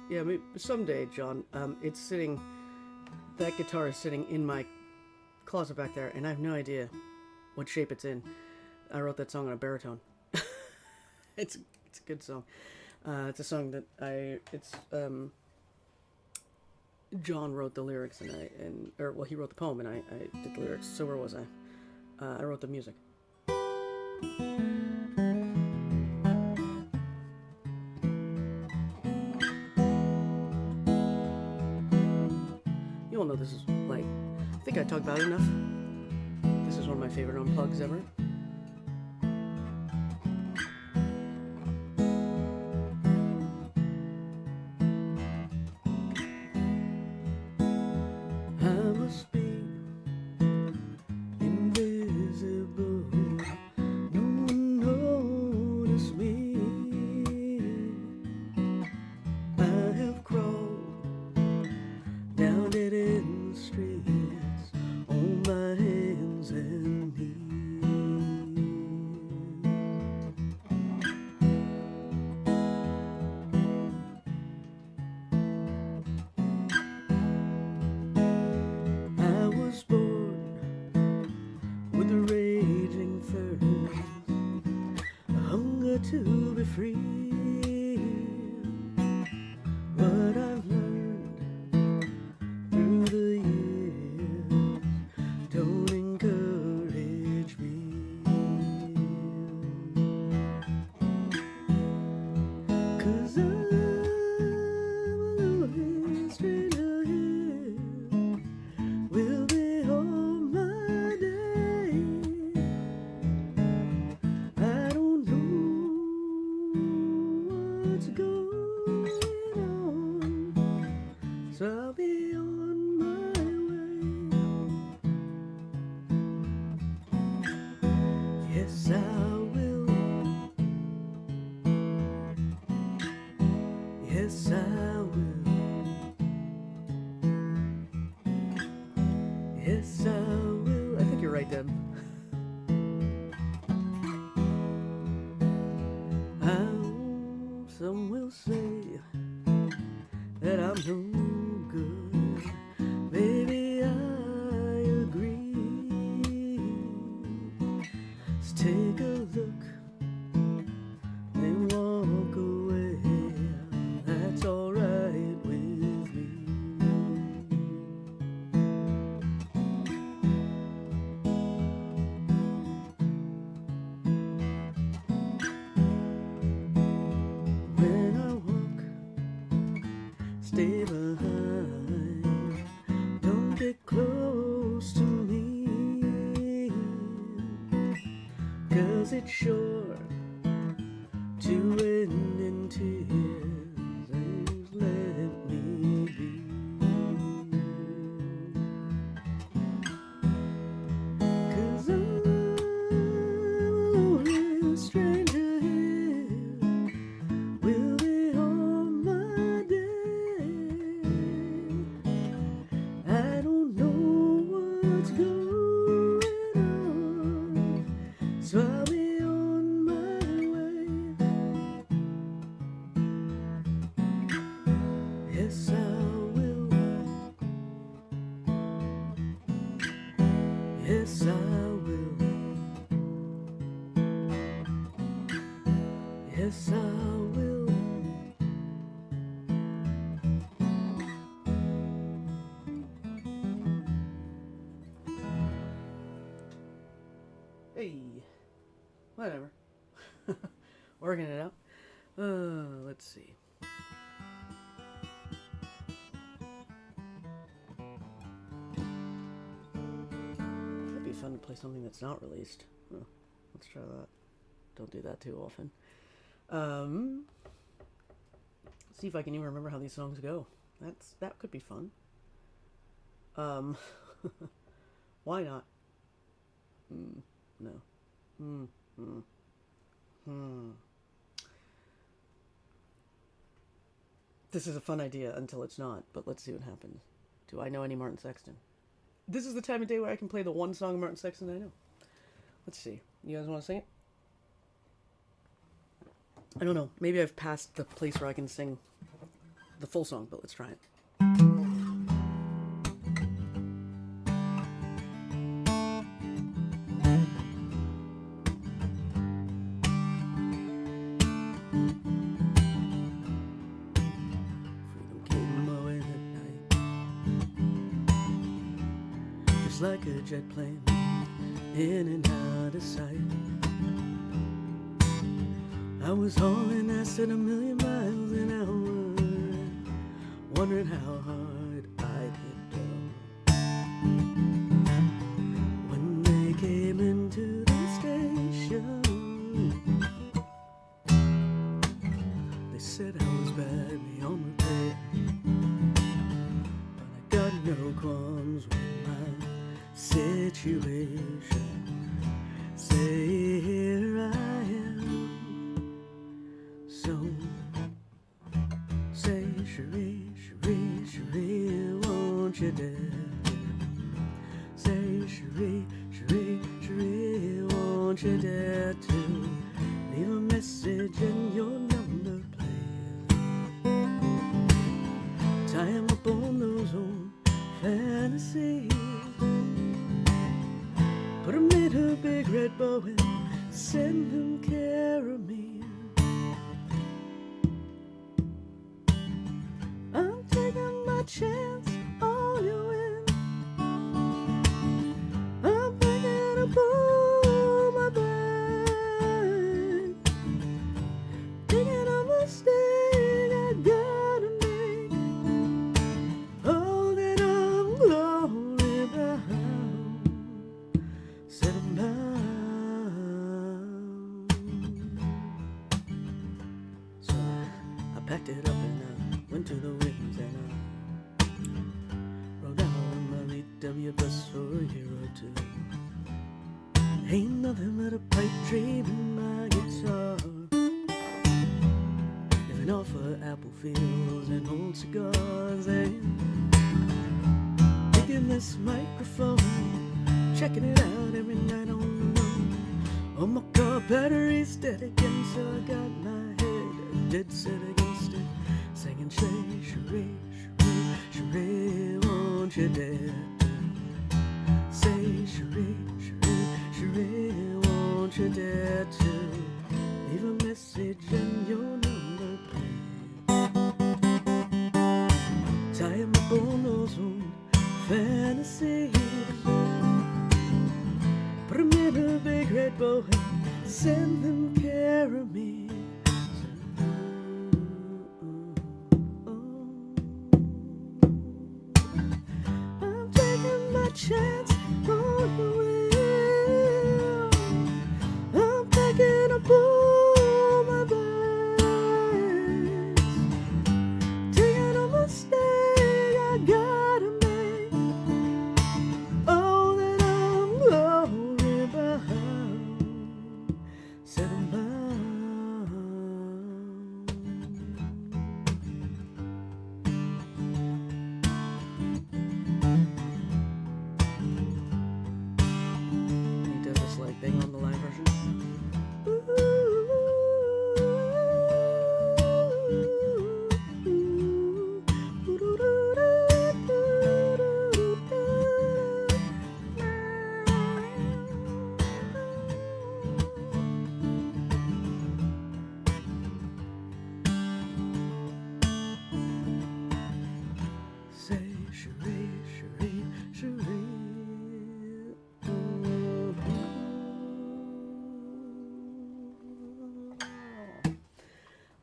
Yeah, maybe someday, John. That guitar is sitting in my closet back there, and I have no idea what shape it's in. I wrote that song on a baritone. It's a good song. It's a song that John wrote the lyrics, he wrote the poem, and I did the lyrics. So where was I? I wrote the music. You all know this is I think I talked about it enough. This is one of my favorite unplugs ever. to be free. What I've learned through the years don't encourage me. 'Cause I'm a lonely stranger here. Will be all my day. I don't know what's going on, so I'll be on my way. Yes, I will. Yes, I will. Yes, I will. I think you're right, Deb. Some will say that I'm no good. Maybe I agree. Let's take a look, then walk away. That's alright with me. When I walk, stay behind. Don't get close to me, 'cause it's sure to end in tears. Just let me be. 'Cause I'm a lonely stranger here. Will be all my day. I don't know what's going on, so I'll be on my way. Yes, I will. Yes, I will. Yes, I will. Hey, whatever. Working it out. Let's see. That'd be fun to play something that's not released. Huh. Let's try that. Don't do that too often. See if I can even remember how these songs go. That could be fun. Why not? No. This is a fun idea until it's not, but let's see what happens. Do I know any Martin Sexton? This is the time of day where I can play the one song of Martin Sexton I know. Let's see. You guys want to sing it? I don't know. Maybe I've passed the place where I can sing the full song, but let's try it. Freedom came my way that night, just like a jet plane, in and out of sight. I was hauling ass at 1,000,000 miles an hour, wondering how hard I'd hit down. When they came into the station, they said I was bad beyond repair, but I got no qualms with my situation. Say here I am. So, say, Cherie, Cherie, Cherie, won't you dare? Say, Cherie, Cherie, Cherie, won't you dare to leave a message in your number, please? Tie him up on those old fantasies. Put him in a big red bow and send him carry me. the bus for a year or two. Ain't nothing but a pipe dream and my guitar. Living off of apple fields and old cigars and picking this microphone, checking it out every night on the road. Oh, my car battery's dead again, so I got my head dead set against it, singing Shay, Sheree, Sheree, Sheree, won't you dare to say Sheree, Sheree, Sheree, won't you dare to leave a message in your number, please. Tie him up on those old fantasies, put him in a big red bow and send them carry me. I'm taking my chance on the wheel. I'm picking up all my bags, taking a mistake I gotta make. Oh, that I'm glory bound, set 'em bound. He does this like thing on the live version. Say Sheree, Sheree, Sheree.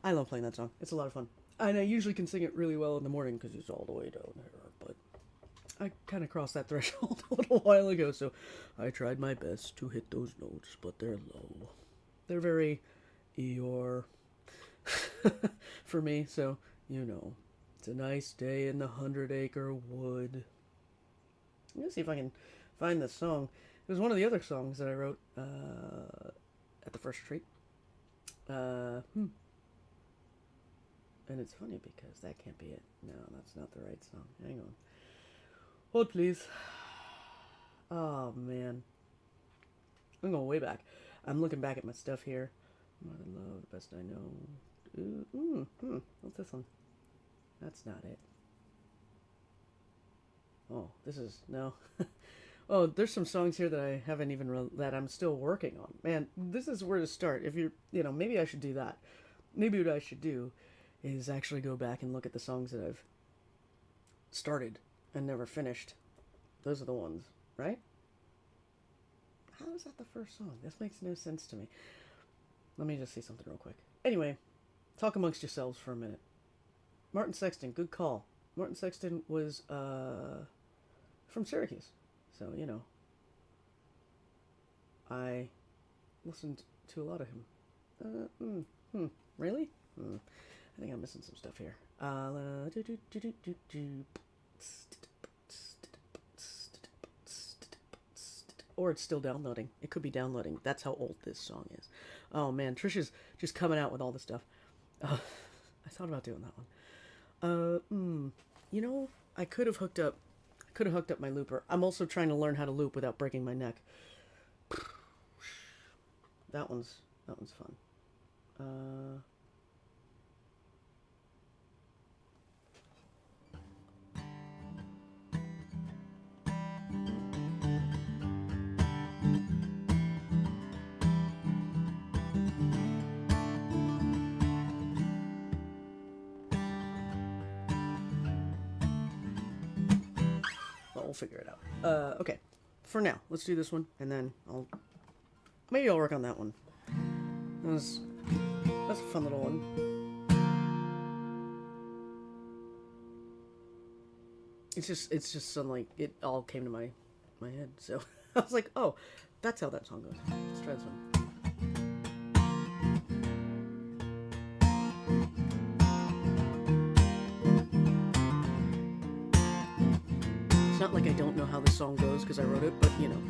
I love playing that song. It's a lot of fun. And I usually can sing it really well in the morning because it's all the way down there. But I kind of crossed that threshold a little while ago, so I tried my best to hit those notes, but they're low. They're very Eeyore for me, so you know. It's a nice day in the 100-acre wood. I'm gonna see if I can find this song. It was one of the other songs that I wrote at the first retreat. And it's funny because that can't be it. No, that's not the right song. Hang on. Hold, please. Oh, man. I'm going way back. I'm looking back at my stuff here. Mother Love, the best I know. What's this one? That's not it. Oh, this is, no. Oh, there's some songs here that I haven't even, that I'm still working on. Man, this is where to start. If you're, maybe I should do that. Maybe what I should do is actually go back and look at the songs that I've started and never finished. Those are the ones, right? How is that the first song? This makes no sense to me. Let me just see something real quick. Anyway, talk amongst yourselves for a minute. Martin Sexton, good call. Martin Sexton was from Syracuse. So, I listened to a lot of him. Really? I think I'm missing some stuff here. Or it's still downloading. It could be downloading. That's how old this song is. Oh man, Trisha's just coming out with all this stuff. I thought about doing that one. I could have hooked up my looper. I'm also trying to learn how to loop without breaking my neck. That one's fun. We'll figure it out. Okay. For now, let's do this one, and then maybe I'll work on that one. That's a fun little one. It's just suddenly it all came to my head. So I was like, oh, that's how that song goes. Let's try this one. It's not like I don't know how the song goes because I wrote it, but you know.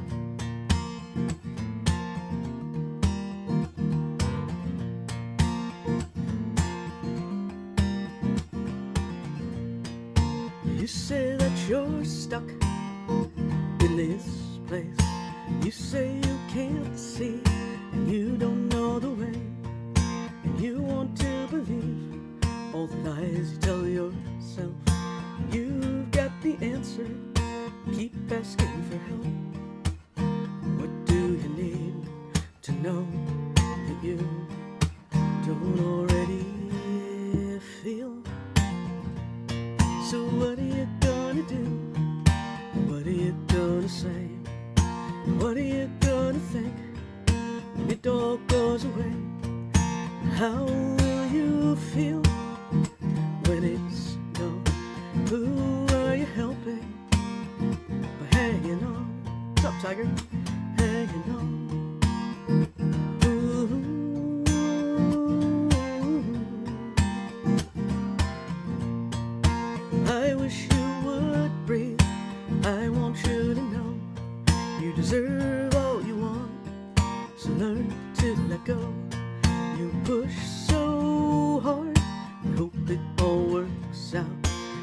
You say that you're stuck in this place. You say you can't see and you don't know the way, and you want to believe all the lies you tell yourself. You've got the answer, keep asking for help. What do you need to know that you don't already feel? So what are you gonna do? What are you gonna say? What are you gonna think when it all goes away? How will you feel when it's gone? Who are you helping by hanging on? What's up, Tiger? Hanging on. Ooh. I wish you would breathe. I want you to know you deserve all you want, so learn to let go. You push so hard, I hope it all works out.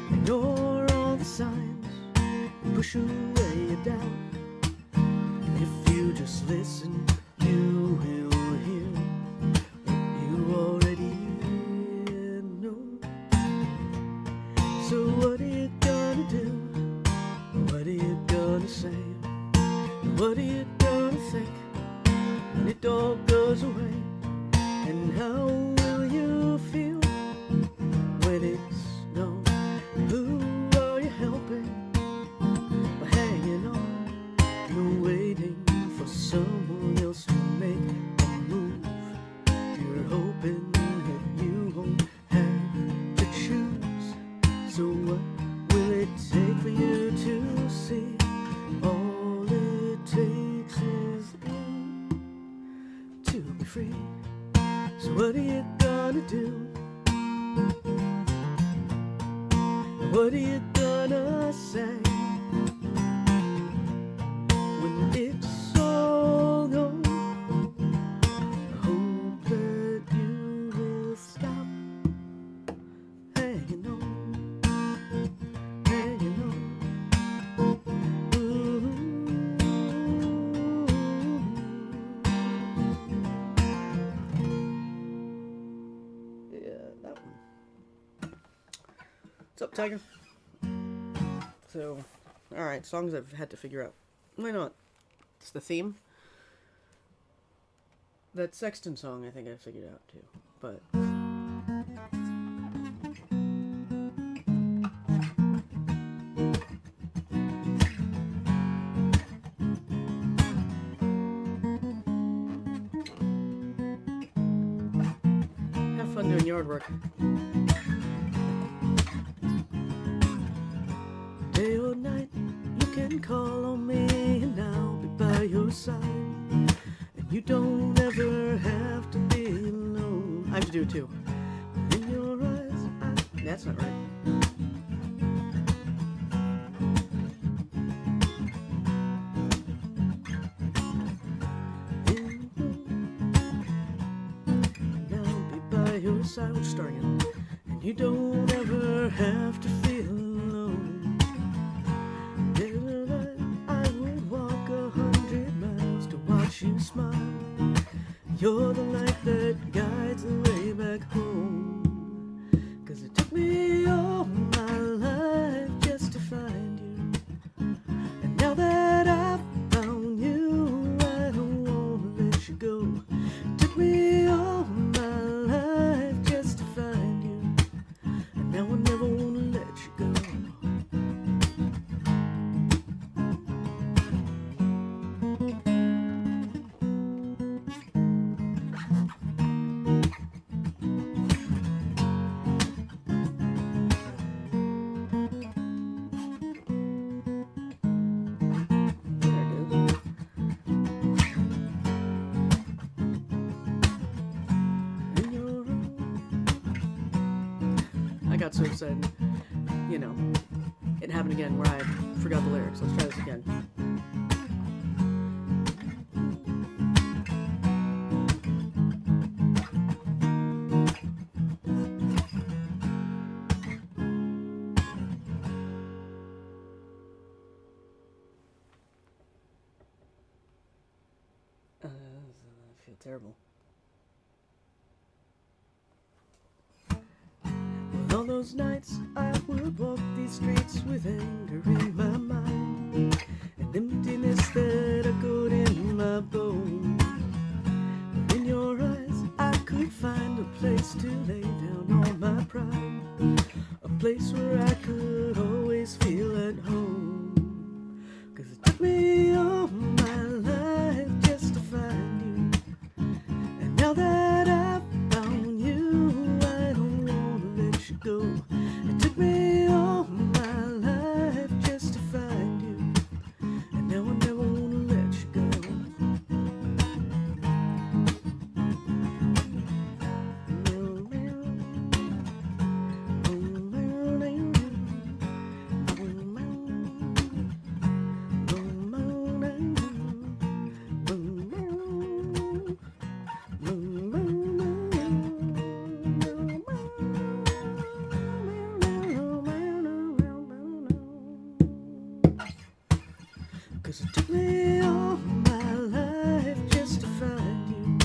Ignore all the signs, push away your doubt. If you just listen, you will hear what you already know. So what are you gonna do? What are you gonna say? What are you gonna think when it all goes away? And how will you feel when it's gone? Who are you helping by hanging on? You're waiting for someone else to make a move. You're hoping that you won't have to choose. So what will it take for you to see? All it takes is you to be free. So what are you gonna do? What are you gonna say when it's all gone? I hope that you will stop hanging on, hanging on. Ooh. Yeah, that one. What's up, Tiger? So, alright, songs I've had to figure out. Why not? It's the theme. That Sexton song I think I figured out too, but... Have fun doing yard work. Day or night, you can call on me and I'll be by your side. And you don't ever have to be alone. I have to do it too. But in your eyes, that's not right. And I'll be by your side. We'll start again. And you don't ever have to feel alone. I would walk 100 miles to watch you smile. You're the light that guides the way back home. 'Cause it took me all my life just to find you. And now that I've found you, I don't wanna let you go. It took me all my life just to find you. And now I never wanna let you go. I got so excited. You know, It happened again where I forgot the lyrics. Let's try this again. I feel terrible. Well, on those nights I would walk these streets with anger in my mind, an emptiness that echoed in my bones. But in your eyes I could find a place to lay down all my pride, a place where I could always feel at home. 'Cause it took me all my life just to find you, and now that I've found you, I don't wanna let you go. It took me all my life just to find you, and now I never wanna let you go. Cause it took me all my life just to find you,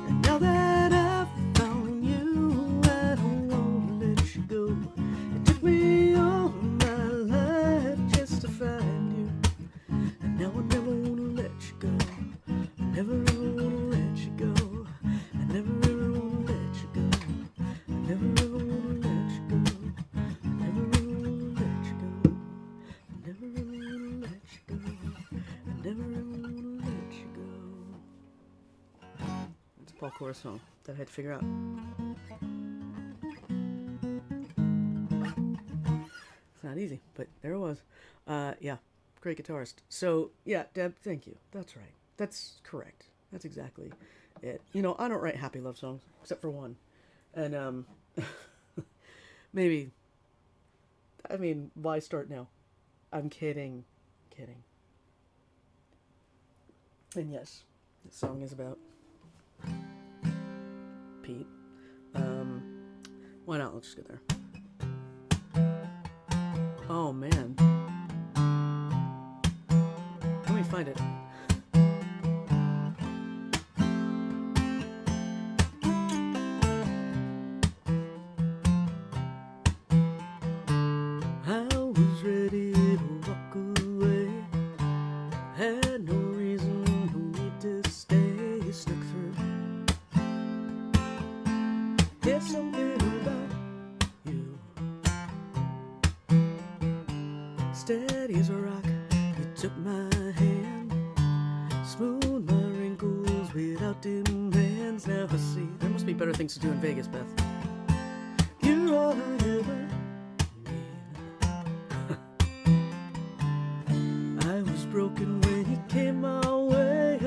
and now that I've found you, I don't wanna let you go. It took me all my life just to find you, and now I never wanna let you go. I never ever wanna let you go. I never ever wanna let you go. I never ever wanna let you go. I never ever wanna let you go. I never ever wanna let you go. I never ever wanna let you go. It's a Paul Chorus song that I had to figure out. It's not easy, but there it was. Yeah, great guitarist. So, yeah, Deb, thank you. That's right. That's correct. That's exactly it. You know, I don't write happy love songs, except for one. And, maybe, I mean, why start now? I'm kidding. Kidding. And yes, this song is about Pete. Why not? Let's just go there. Oh, man. Let me find it. I was ready to walk away. Had no reason, no need to stay. Snuck through. There's something about you, steady as a rock. You took my hand, smoothed my wrinkles without demands. Now I see there must be better things to do in Vegas, Beth. You're all I ever need. I was broken when you came my way. I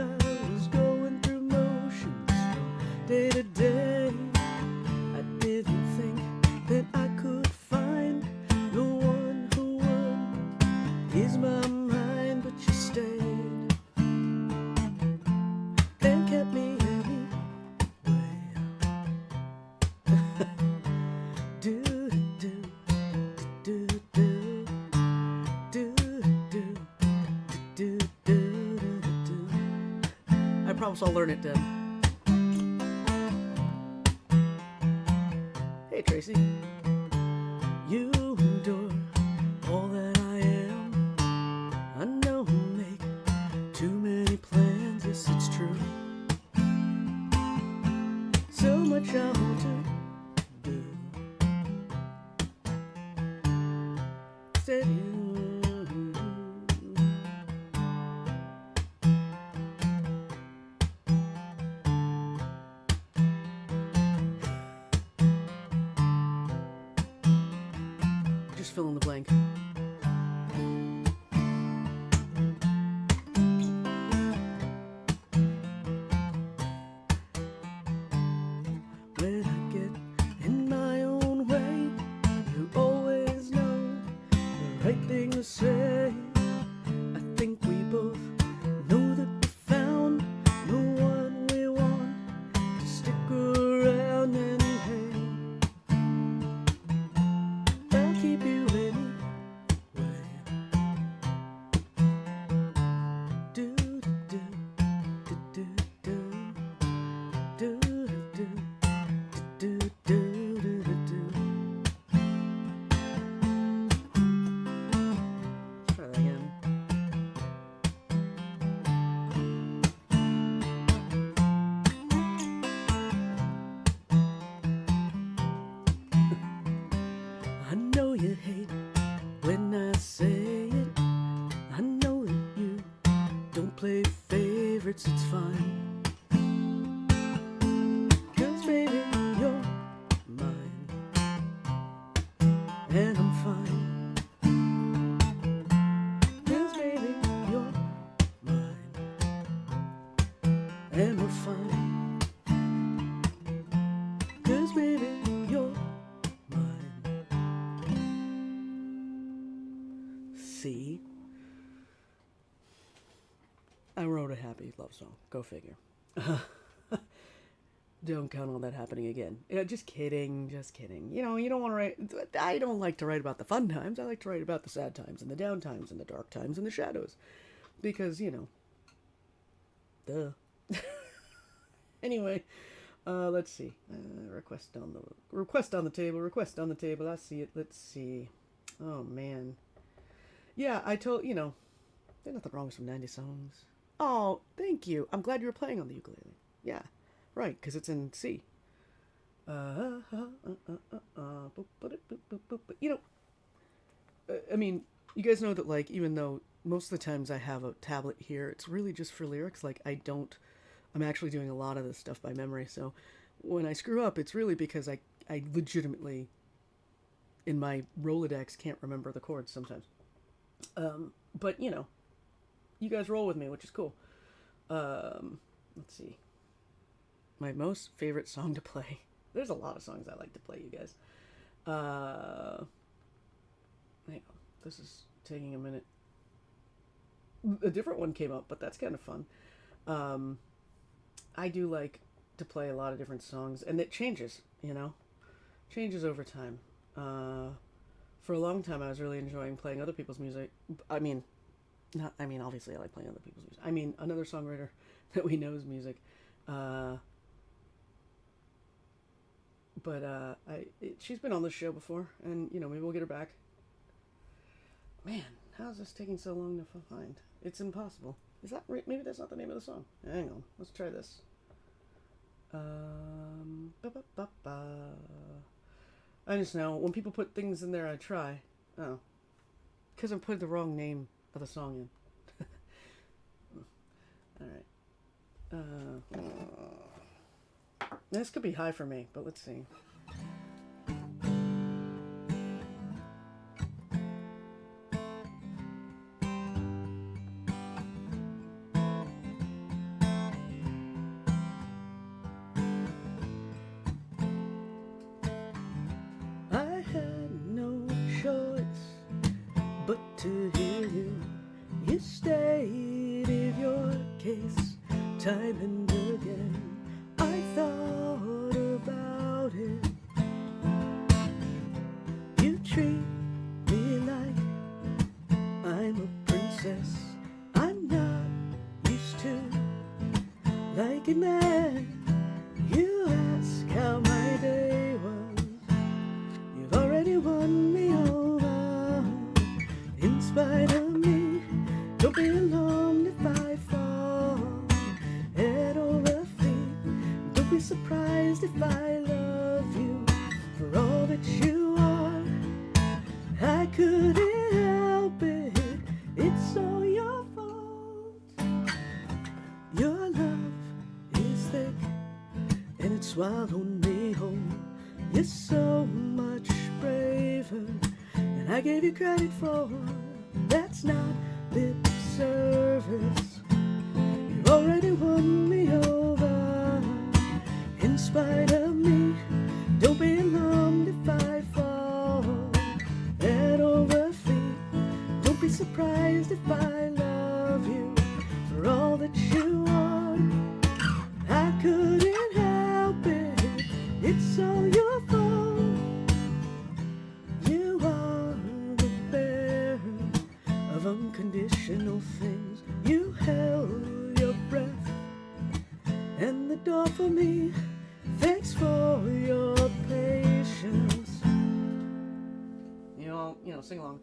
was going through motions from day to day. I didn't think that I could find the one who would ease my mind, but you stayed and kept me anyway. do do do do do do do do do. I promise I'll learn it, Deb. Hey, Tracy. You endure all that I am. I know I make too many plans, yes, it's true. So much I want to do. Said you. Just fill in the blank. When I get in my own way, you always know the play favorites, it's fine. 'Cause baby, you're mine, and I'm fine. 'Cause baby, you're mine, and we're fine. 'Cause baby, you're mine. See? I wrote a happy love song. Go figure. Don't count on that happening again. Yeah, just kidding, just kidding. You know, you don't want to write... I don't like to write about the fun times. I like to write about the sad times and the down times and the dark times and the shadows. Because, you know... Duh. Anyway, let's see. Request on the table. I see it. Let's see. Oh, man. Yeah, I told... You know, there's nothing wrong with some 90 songs. Oh, thank you. I'm glad you were playing on the ukulele. Yeah, right, because it's in C. You know, I mean, you guys know that, like, even though most of the times I have a tablet here, it's really just for lyrics. Like, I'm actually doing a lot of this stuff by memory. So when I screw up, it's really because I legitimately, in my Rolodex, can't remember the chords sometimes. But, you know, you guys roll with me, which is cool. Let's see. My most favorite song to play. There's a lot of songs I like to play, you guys. Hang on. This is taking a minute. A different one came up, but that's kind of fun. I do like to play a lot of different songs, and it changes, you know? Changes over time. For a long time, I was really enjoying playing other people's music. Obviously I like playing other people's music. I mean, another songwriter that we know's music. She's been on this show before, and, you know, maybe we'll get her back. Man, how's this taking so long to find? It's impossible. Is that maybe that's not the name of the song? Hang on, let's try this. I just know, when people put things in there, I try. Oh. Because I put the wrong name of the song in. Alright. This could be high for me, but let's see. I had no choice but to hear you. You stated your case time and again. I thought about it. You treat me like I'm a princess. I'm not used to liking that. You ask how my day was. You've already won me over. In spite of me, don't be alarmed if I fall head over feet. Don't be surprised if I love you for all that you are. I couldn't help it. It's all your fault. Your love is thick and it swallowed me whole. You're so much braver than I gave you credit for. That's not lip service. You've already won me over. In spite of me, don't be alarmed if I fall head over feet. Don't be surprised if I love you for all that you are. I couldn't help it. It's all your fault. You are the bearer of unconditional things. You held your breath and the door for me. Thanks for your patience. You know, sing along.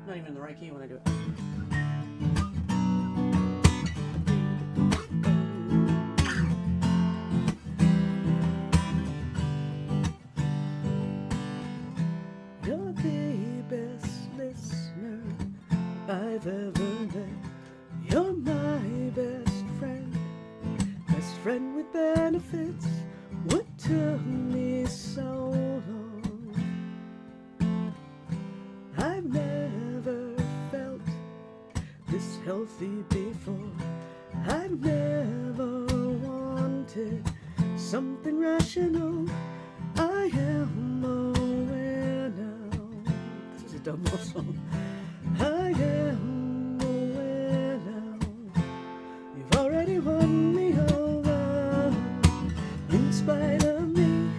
Not even in the right key when I do it. I've ever met. You're my best friend with benefits. What took me so long? I've never felt this healthy before. I've never wanted something rational. I am aware now. This is a dumb little song. I am aware now. You've already won me over. In spite of me,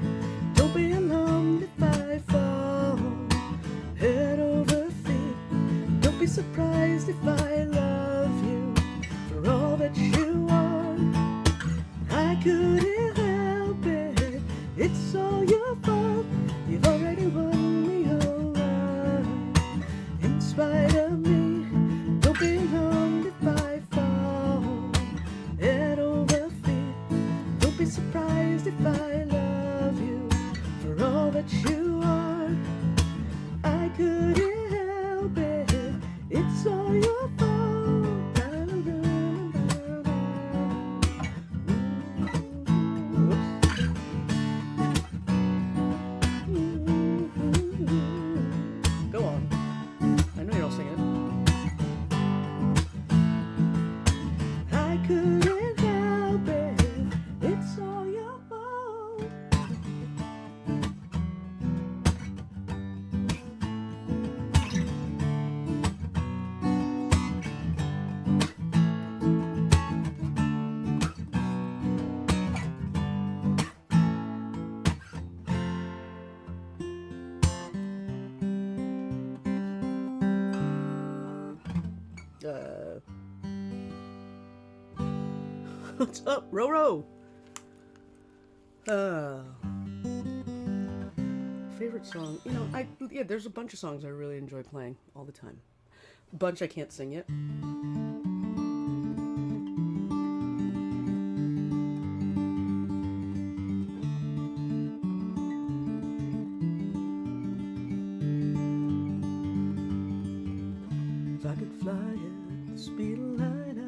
don't be alarmed if I fall head over feet. Don't be surprised if I love you for all that you are. I couldn't help it, it's all your fault. You've already won me over. In spite of me, don't be alarmed if I fall head over feet. Don't be surprised if I love you for all that you are. I couldn't help it, it's all your fault. Go on. I know you're all singing it. I couldn't help it, it's all your fault. What's up, Roro? Favorite song? You know, there's a bunch of songs I really enjoy playing all the time. A bunch I can't sing yet. If I could fly at the speed of light, I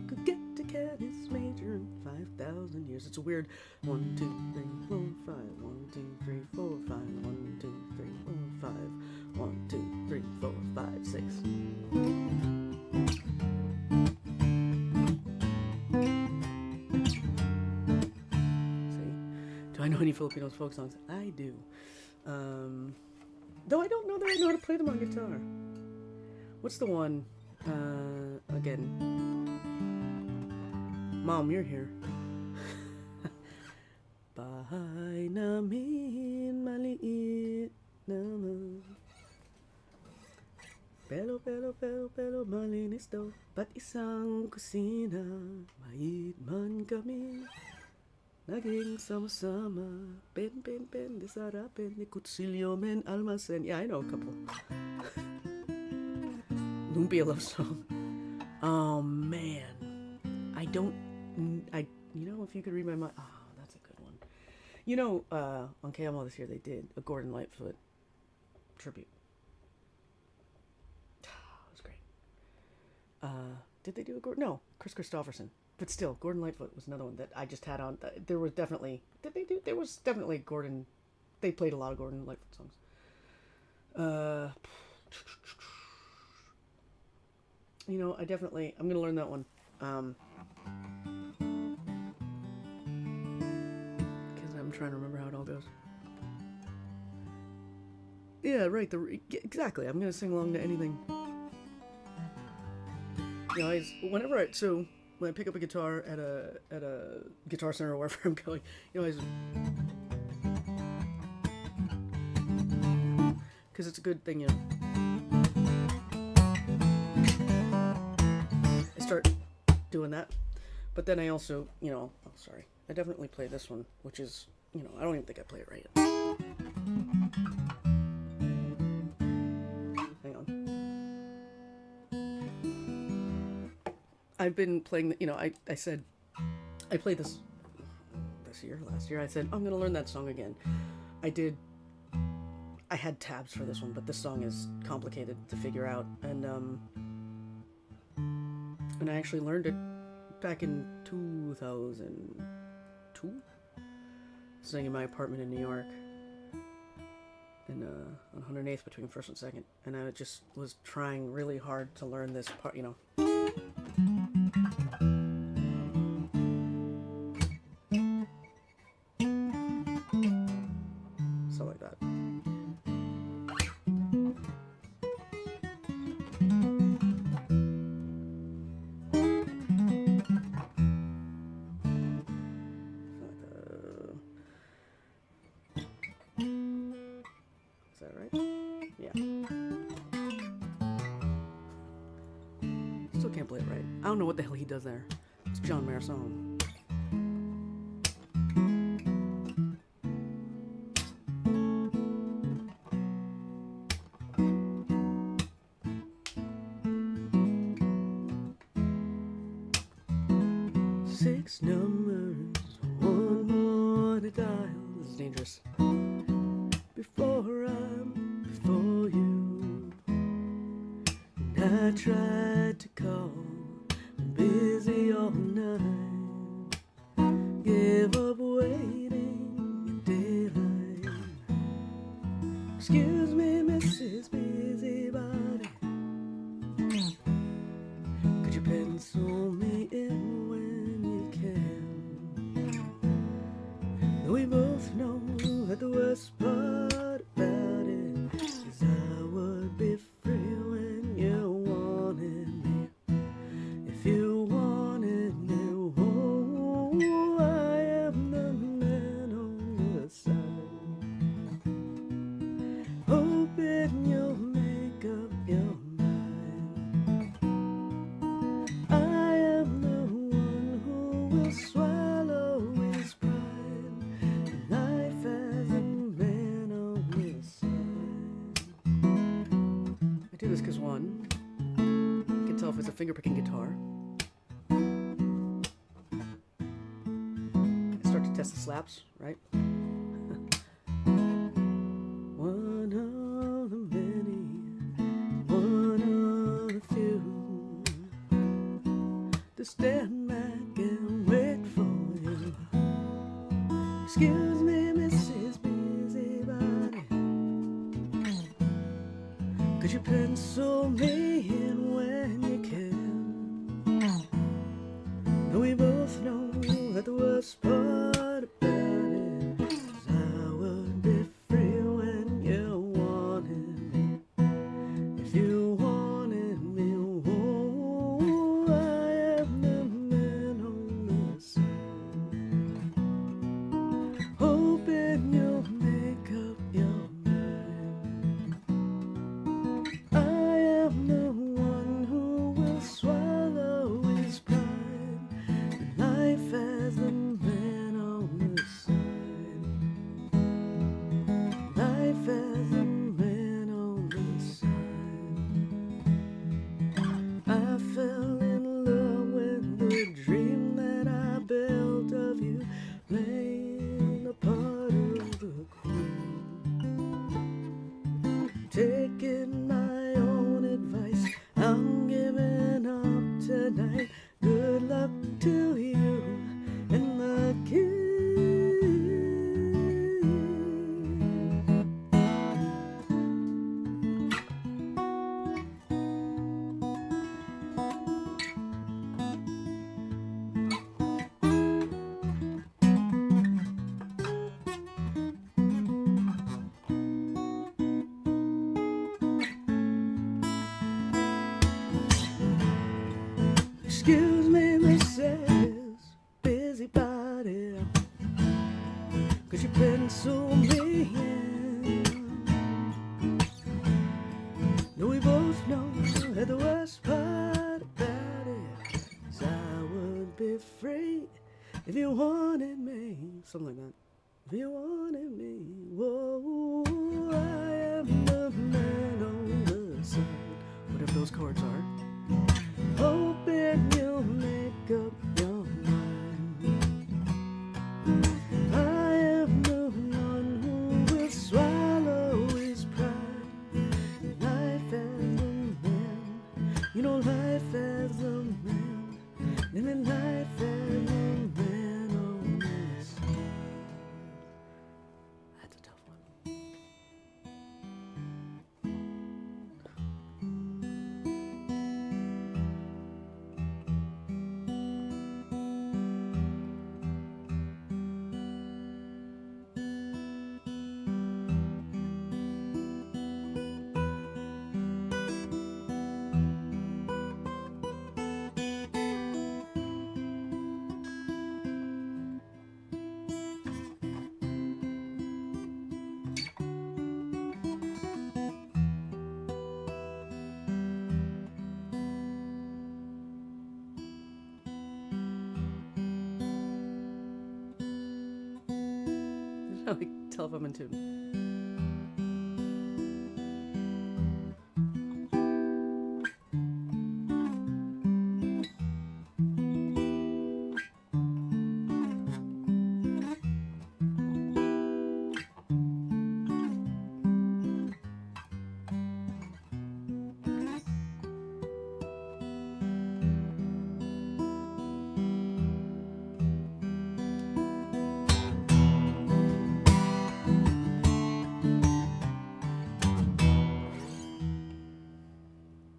could get to Canis Major in 5,000 years. It's a weird 1, 2, 3, 4, 5. 1, 2, 3, 4, 5. 1, 2, 3, 4, 5. 1, 2, 3, 4, 5, 6. See? Do I know any Filipino folk songs? I do. Though I don't know that I know how to play them on guitar. What's the one? Again. Mom, you're here. Bahay namin maliit naman. Pero malinis daw. Ba't isang kusina? Mait man kami. Naging sama-sama. Pen, de sarapin. Ni kutsilyo men almacen. Yeah, I know a couple. Lumpia love song. Oh man, you know, if you could read my mind. Oh, that's a good one. You know, on KMO this year they did a Gordon Lightfoot tribute. It was great. Did they do a Gordon? No, Chris Christopherson. But still, Gordon Lightfoot was another one that I just had on. There was definitely. Did they do? There was definitely Gordon. They played a lot of Gordon Lightfoot songs. You know, I'm going to learn that one. Because I'm trying to remember how it all goes. Yeah, right. Exactly. I'm going to sing along to anything. You know, when I pick up a guitar at a guitar center or wherever I'm going, you know, because it's a good thing, you know. Start doing that, but then I also, you know, I definitely play this one, which is, you know, I don't even think I play it right yet. Hang on. I've been playing, you know, I said I played last year I said I'm gonna learn that song again. I had tabs for this one, but this song is complicated to figure out, and And I actually learned it back in 2002, sitting in my apartment in New York, on 108th between 1st and 2nd, and I just was trying really hard to learn this part, you know. So like that. Is that right? Yeah. Still can't play it right. I don't know what the hell he does there. It's John Mayer's song. 6 numbers, one more to dial. This is dangerous. Before I'm before you, and I tried to call, been busy all night. Give up waiting in daylight. Excuse me, Mrs. Busybody. Could you pencil me in when you can? We both know that the worst part about it is I would be free when you wanted me. If you wanted me, oh, I am the man on the side, hoping you'll make up your mind. I am the one who will swallow his pride, life as a man on the side. I do this because, one, you can tell if it's a finger-picking guitar. I start to test the slaps, right? One of the many, one of the few, to stand back and wait for you. Excuse me, Mrs. Busybody. Could you pencil me in when you can? And we both know that the worst part about it is I would be free when you wanted me. If you wanted me, oh, I am the man on the side, hoping you'll make up your mind. I am the one who will swallow his pride, and life as the man on the side, life as the man on the side. I fell in love with the dream that I built of you, playing a part of the queen, taking my own advice. I'm giving up tonight. Good luck to you and the king. Excuse me, Mrs. Busybody. Could you pencil me in? No, we both know that the worst part about it is I would be free if you wanted me. Something like that. If you wanted me, whoa, I am the man on the side. Whatever those chords are. Hoping you'll make up your mind. I am the one who will swallow his pride. Life as a man, you know, life as a man. I like tell if I'm in tune.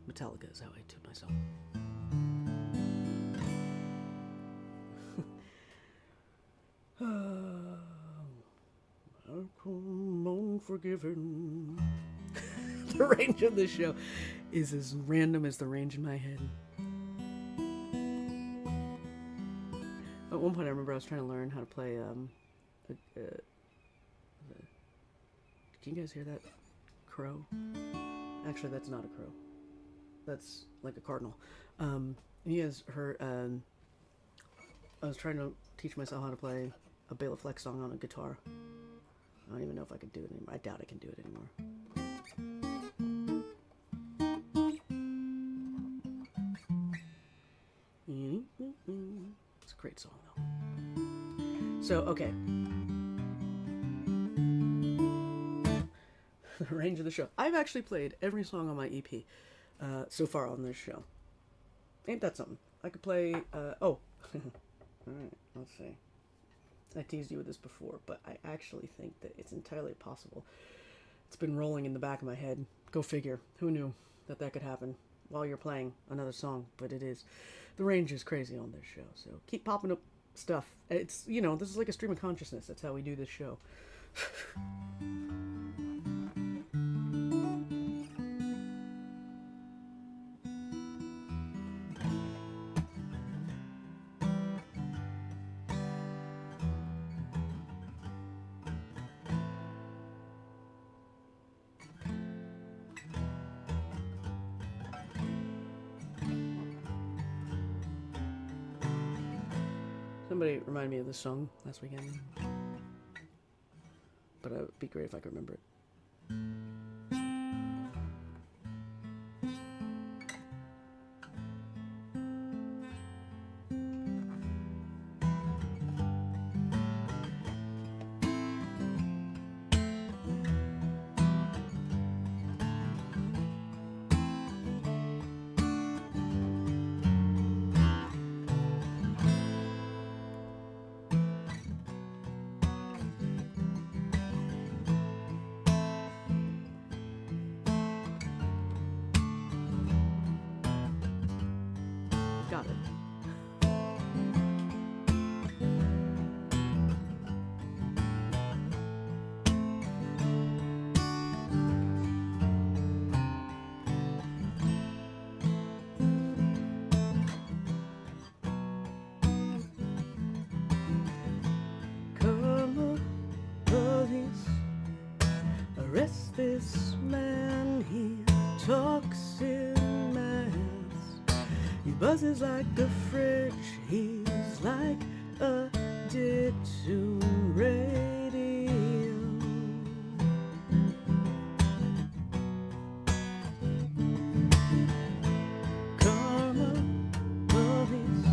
Metallica is how I tune myself. Unforgiven. The range of this show is as random as the range in my head. At one point I remember I was trying to learn how to play can you guys hear that crow? Actually, that's not a crow. That's like a cardinal. You guys heard, I was trying to teach myself how to play a Bela Fleck song on a guitar. I don't even know if I could do it anymore. I doubt I can do it anymore. It's a great song though. So, okay. The range of the show. I've actually played every song on my EP so far on this show. Ain't that something? I could play, oh. Alright, let's see. I teased you with this before, but I actually think that it's entirely possible. It's been rolling in the back of my head. Go figure. Who knew that that could happen while you're playing another song? But it is. The range is crazy on this show, so keep popping up stuff. It's, you know, this is like a stream of consciousness. That's how we do this show. Somebody reminded me of this song last weekend, but it would be great if I could remember it. Got it. Come on, police, arrest this man. He talks in mass. He buzzes like a fridge. He's like addicted to radio. Come on, police,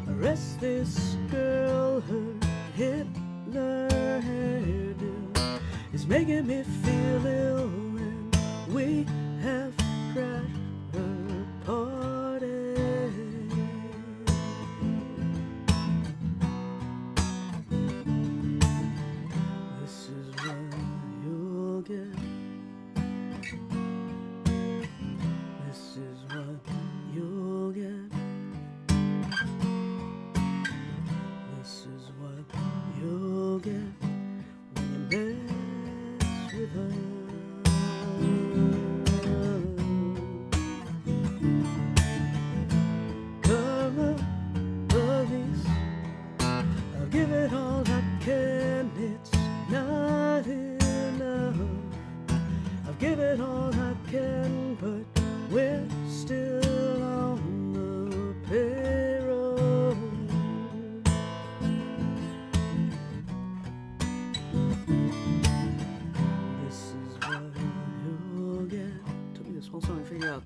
arrest this girl. Her Hitler hairdo is making me feel ill, and we have crashed her party. This is what you'll get. This is what you'll get. This is what you'll get when you mess with her. Come on, police, I'll give it all I can. It's not enough. I'll give it all I can, but we're still on the payroll.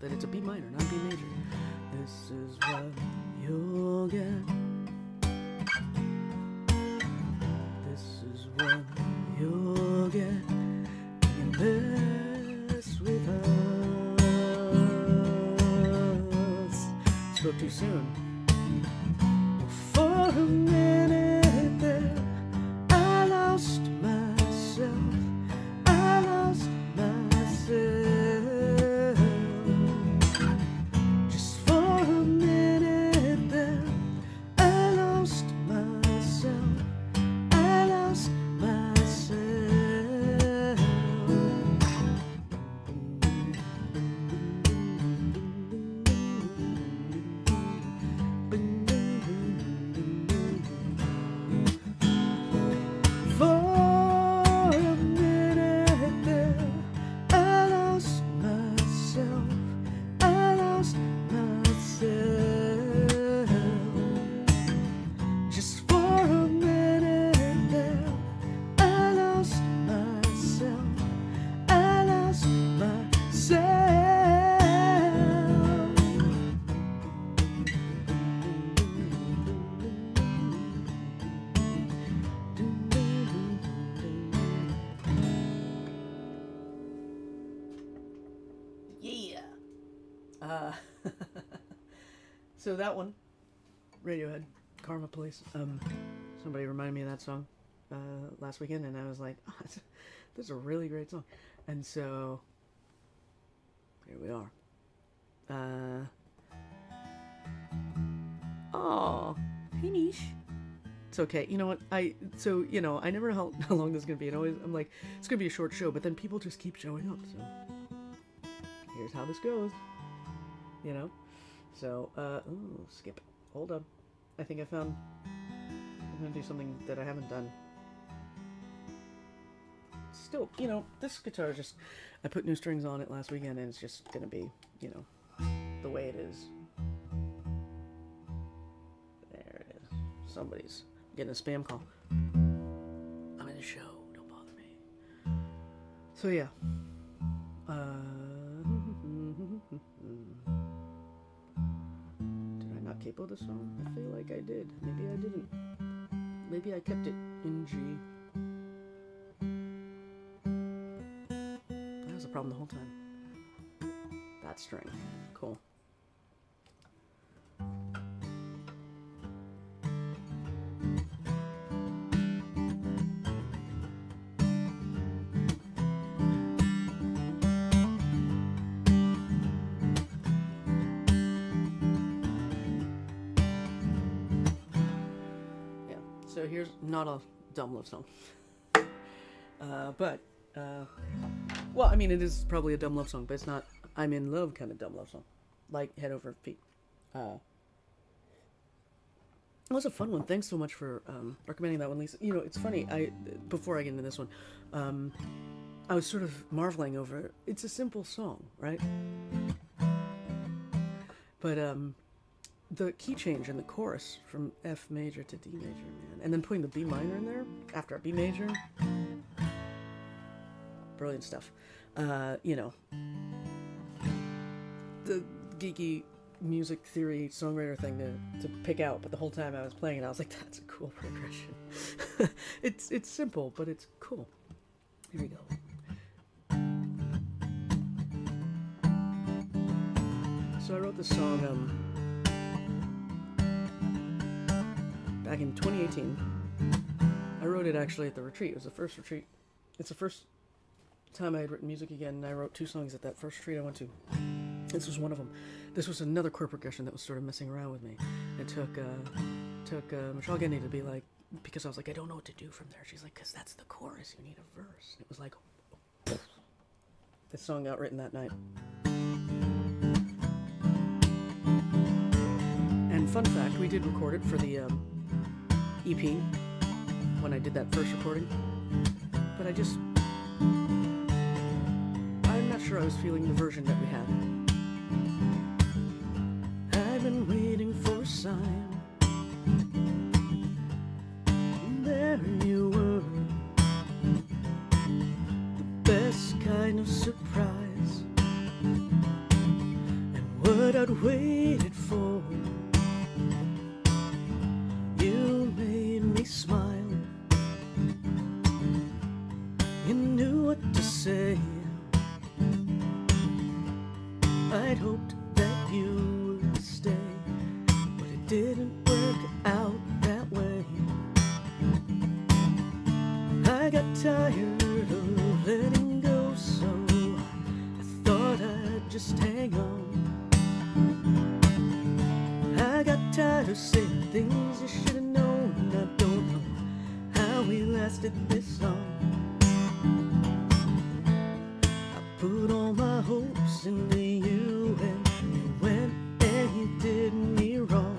that it's a B minor, not B major. This is what you'll get. This is what you'll get when you mess with us. Spoke too soon. For a minute there, I lost myself. I lost myself. Just for a minute there, I lost myself. I lost myself. So that one, Radiohead, Karma Police. Somebody reminded me of that song last weekend, and I was like, oh, this is a really great song. And so here we are. Oh, hey Nish. It's okay. You know what? I never know how long this is gonna be. And I'm like, it's gonna be a short show, but then people just keep showing up. So here's how this goes. You know. So, skip it. Hold on. I think I'm gonna do something that I haven't done. Still, this guitar is just, I put new strings on it last weekend, and it's just gonna be, the way it is. There it is. Somebody's getting a spam call. I'm in a show. Don't bother me. So, yeah. Capo the song? I feel like I did. Maybe I didn't. Maybe I kept it in G. That was a problem the whole time. That string. Cool. So here's not a dumb love song, well, I mean, it is probably a dumb love song, but it's not I'm in love kind of dumb love song, like Head Over Feet. It was a fun one. Thanks so much for recommending that one, Lisa. It's funny. Before I get into this one, I was sort of marveling over it. It's a simple song, right? But the key change in the chorus from F major to D major, man. And then putting the B minor in there after a B major. Brilliant stuff. The geeky music theory songwriter thing to pick out, but the whole time I was playing it, I was like, that's a cool progression. It's simple, but it's cool. Here we go. So I wrote this song, back in 2018. I wrote it actually at the retreat. It was the first retreat. It's the first time I had written music again, and I wrote 2 songs at that first retreat I went to. This was one of them. This was another chord progression that was sort of messing around with me. It took Michelle Genny to be like, because I was like, I don't know what to do from there. She's like, because that's the chorus. You need a verse. And it was like, this song got written that night. And fun fact, we did record it for the EP when I did that first recording, but I'm not sure I was feeling the version that we had. I've been waiting for a sign, and there you were, the best kind of surprise. waited for. You made me smile. You knew what to say. I'd hoped that you would stay, but it didn't work out that way. I got tired of letting go, so I thought I'd just hang on. I got tired of saying things you should have known. I don't know how we lasted this long. I put all my hopes into you, and you went and you did me wrong.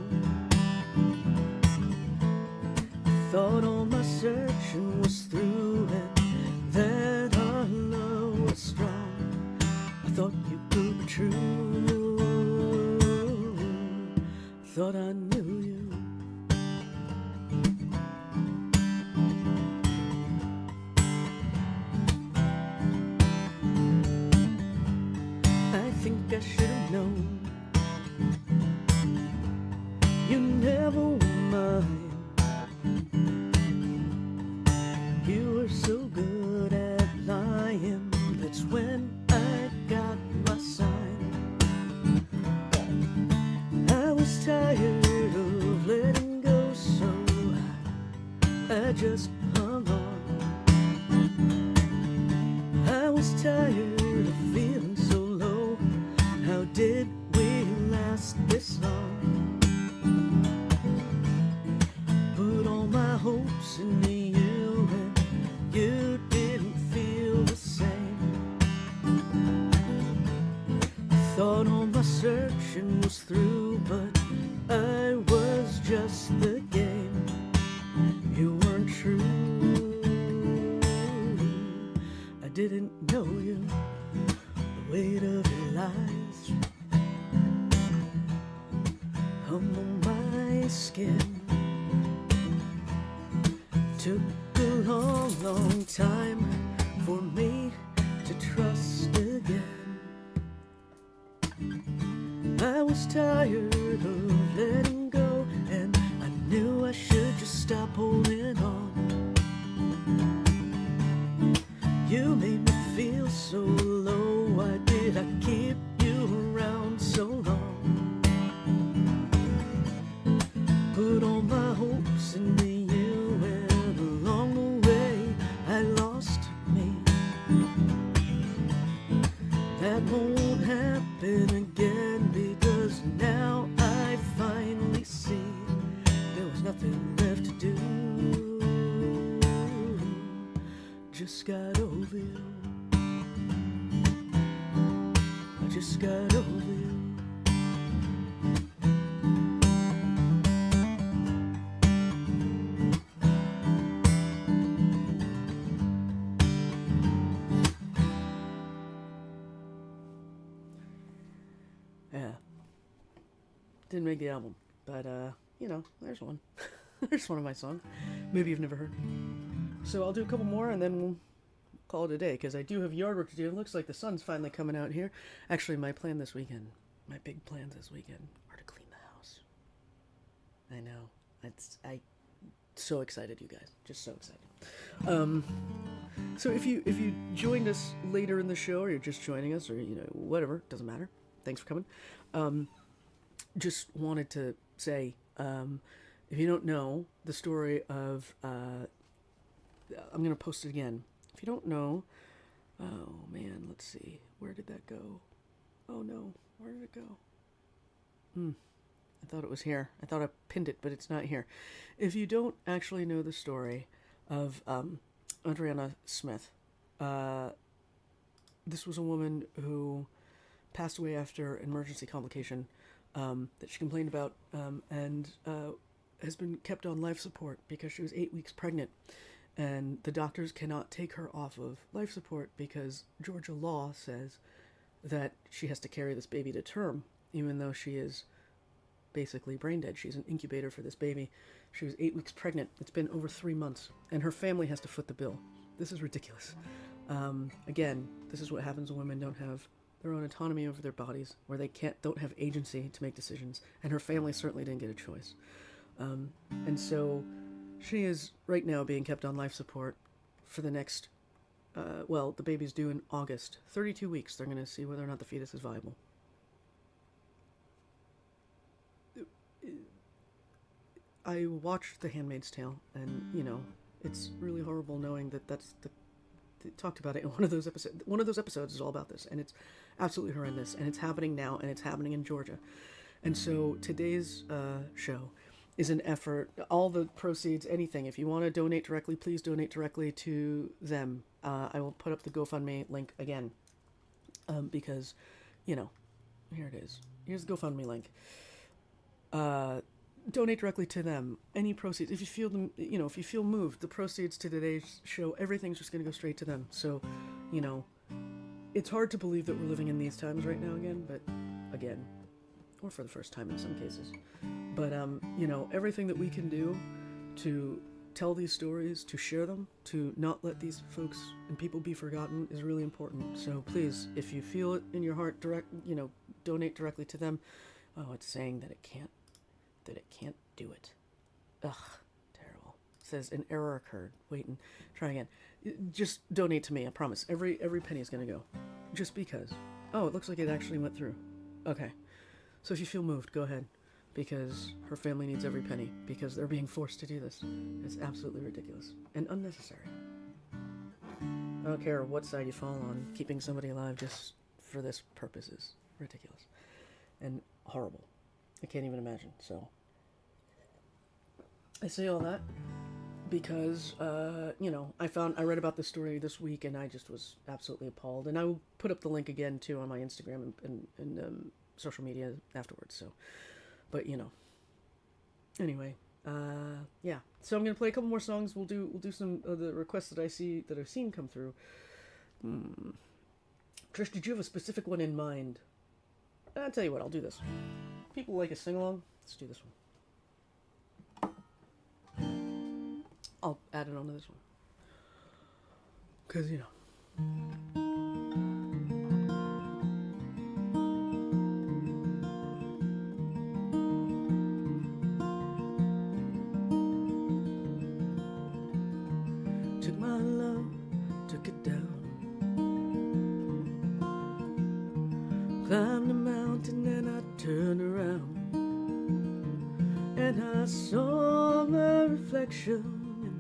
I thought all my searching was through and that our love was strong. I thought you could be true. I thought I knew you. I think I should have known you never were mine. You were so good at lying. That's when I got my sign. I was tired of letting go, so I just hung on. I was tired of feeling so low. How did we last this long? Put all my hopes into you, and you didn't feel the same. I thought all my searching was through, but I was just the game. You weren't true. I didn't know you, the weight of your lies hung on my skin. Took a long, long time for me to trust again. I was tired of letting go, and I knew I should just stop holding on. You made me feel so low. Why did I keep you around so long? Put all my hopes into you, and along the way I lost me. That won't happen again, because now I finally see there was nothing left to do. Just got over you. I just got over you. Yeah. Didn't make the album, but you know, there's one. There's one of my songs. Maybe you've never heard. So I'll do a couple more and then we'll call it a day, because I do have yard work to do. It looks like the sun's finally coming out here. Actually, my plan this weekend, my big plans this weekend are to clean the house. I know. I'm so excited, you guys. Just so excited. So if you joined us later in the show, or you're just joining us, or you know, whatever, doesn't matter. Thanks for coming. Just wanted to say, if you don't know the story of, I'm going to post it again. If you don't know, oh man, let's see. Where did that go? Oh no, where did it go? I thought it was here. I thought I pinned it, but it's not here. If you don't actually know the story of Adriana Smith, this was a woman who passed away after an emergency complication that she complained about, and has been kept on life support because she was 8 weeks pregnant. And the doctors cannot take her off of life support because Georgia law says that she has to carry this baby to term, even though she is basically brain dead. She's an incubator for this baby. She was 8 weeks pregnant. It's been over 3 months, and her family has to foot the bill. This is ridiculous. Again, this is what happens when women don't have their own autonomy over their bodies, where they don't have agency to make decisions, and her family certainly didn't get a choice. And so she is right now being kept on life support for the next, the baby's due in August. 32 weeks, they're going to see whether or not the fetus is viable. I watched The Handmaid's Tale, and, you know, it's really horrible knowing that they talked about it in one of those episodes. One of those episodes is all about this, and it's absolutely horrendous, and it's happening now, and it's happening in Georgia. And so today's show is an effort, all the proceeds, anything, if you want to donate directly, please donate directly to them. I will put up the GoFundMe link again, because, you know, here it is. Here's the GoFundMe link. Donate directly to them. Any proceeds, if you feel them, you know, if you feel moved, the proceeds to today's show, everything's just going to go straight to them. So, you know, it's hard to believe that we're living in these times right now again, or for the first time in some cases. But, you know, everything that we can do to tell these stories, to share them, to not let these folks and people be forgotten is really important. So please, if you feel it in your heart, donate directly to them. Oh, it's saying that it can't do it. Ugh, terrible. It says an error occurred. Wait and try again. Just donate to me, I promise. Every penny is going to go. Just because. Oh, it looks like it actually went through. Okay. So if you feel moved, go ahead. Because her family needs every penny. Because they're being forced to do this. It's absolutely ridiculous. And unnecessary. I don't care what side you fall on. Keeping somebody alive just for this purpose is ridiculous. And horrible. I can't even imagine. So I say all that because, I read about this story this week and I just was absolutely appalled. And I will put up the link again, too, on my Instagram and social media afterwards. So, but, you know, anyway, yeah. So I'm going to play a couple more songs. We'll do some of the requests that I've seen come through. Trish, did you have a specific one in mind? I'll tell you what, I'll do this. People like a sing-along. Let's do this one. I'll add it onto this one. Because, you know. Took my love, took it down. Climbed the mountain and I turned around, and I saw my reflection in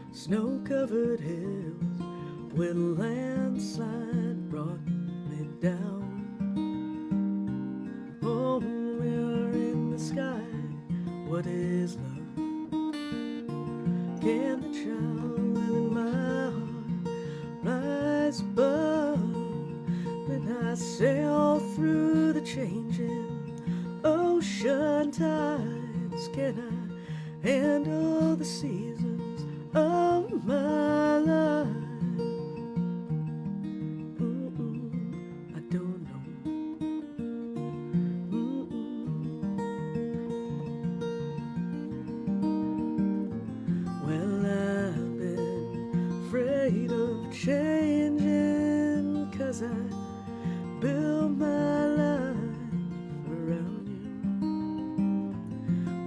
the snow-covered hills, where the landslide brought me down. Oh, where in the sky, what is love? Can the child within my heart rise above? When I sail through the changing ocean tides, can I handle the seasons of my life? I don't know. Well, I've been afraid of changing, 'cause I build my life around you.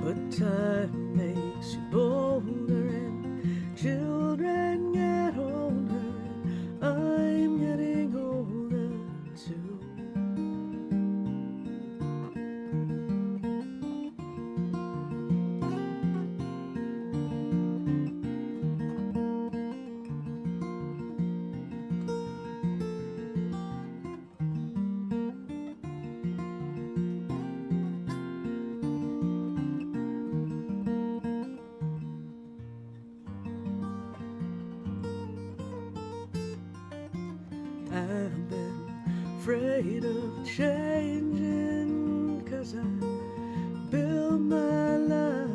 But time makes you bolder, and children get older, and I'm getting older too. I've been afraid of changing, 'cause I build my life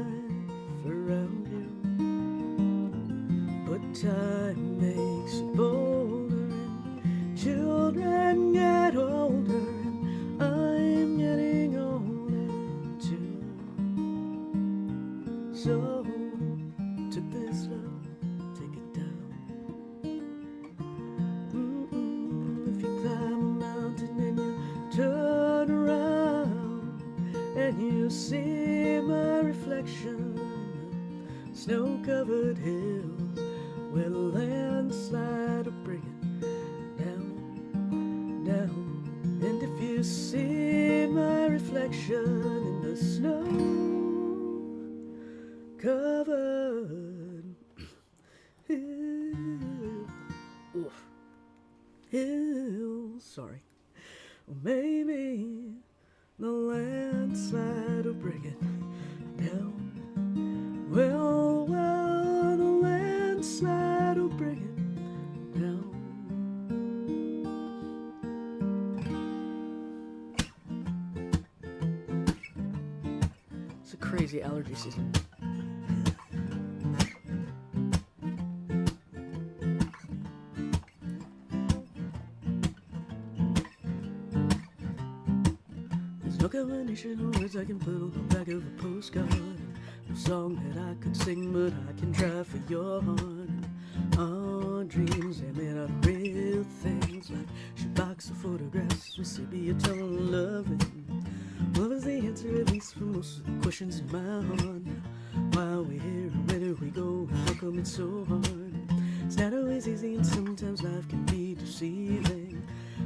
around you. But time makes you bolder, and children get older, and I'm getting older too. So took this love, take it down. If you climb a mountain and you see my reflection in the snow-covered hills where the landslide will bring it down, down. And if you see my reflection in the snow-covered hills, sorry, or maybe the landslide will bring it down. Well, the landslide will bring it down. It's a crazy allergy season. No combination of words I can put on the back of a postcard. No song that I could sing, but I can try for your heart. Our dreams, they're made out of real things, like shoebox of photographs with sepia tone of loving. Love is the answer, at least for most of the questions in my heart. Now, why are we here and where do we go? How come it's so hard? It's not always easy, and sometimes life can be deceiving.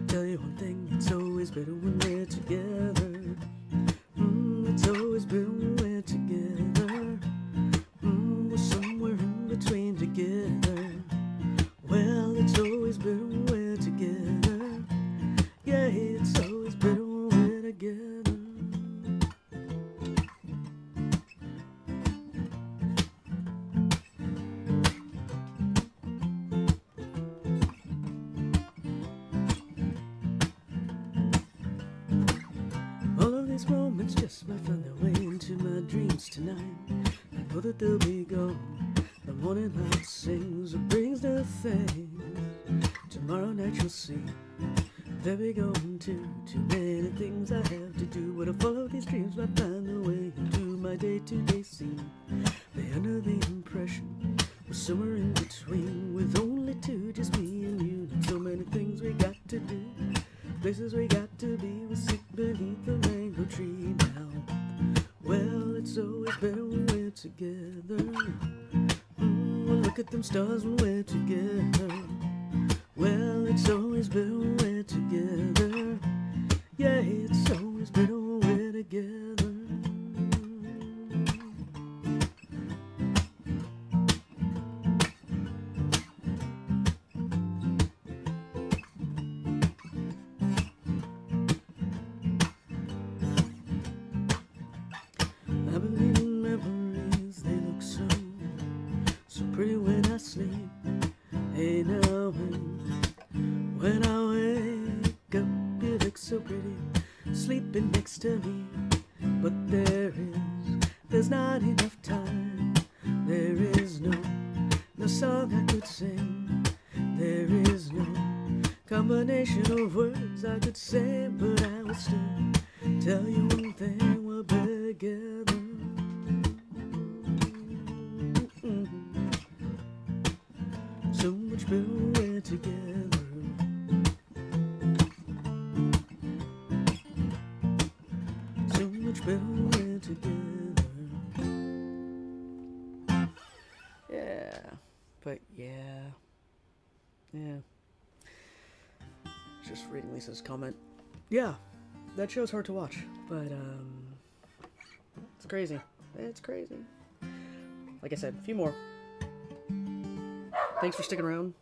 Tell you one thing, it's always better when we're together. It's always better when we're together. We're somewhere in between together. Well, it's always better when we're together. Yeah, it's always better when we're together. Moments just might find their way into my dreams tonight. I know that they'll be gone. The morning light sings or brings the things. Tomorrow night you'll see they'll be gone too. Too many things I have to do. But if all of these dreams might find their way into my day-to-day scene, they under the impression we're somewhere in between, with only two, just me and you. And so many things we got to do, places we got to be. We sit beneath the mango tree now. Well, it's always better when we're together. We'll look at them stars when we're together. Well, it's always better when we're together. Yeah, it's always better when we're together. I believe in memories, they look so pretty when I sleep. Hey, now when I wake up, you look so pretty, sleeping next to me. But there's not enough time. There is no song I could sing. There is no combination of words I could say, but I will still tell you one thing: we're better together. So much better when we're together. So much better when we're together. Yeah, but yeah. Just reading Lisa's comment. Yeah, that show's hard to watch, but it's crazy. It's crazy. Like I said, a few more. Thanks for sticking around.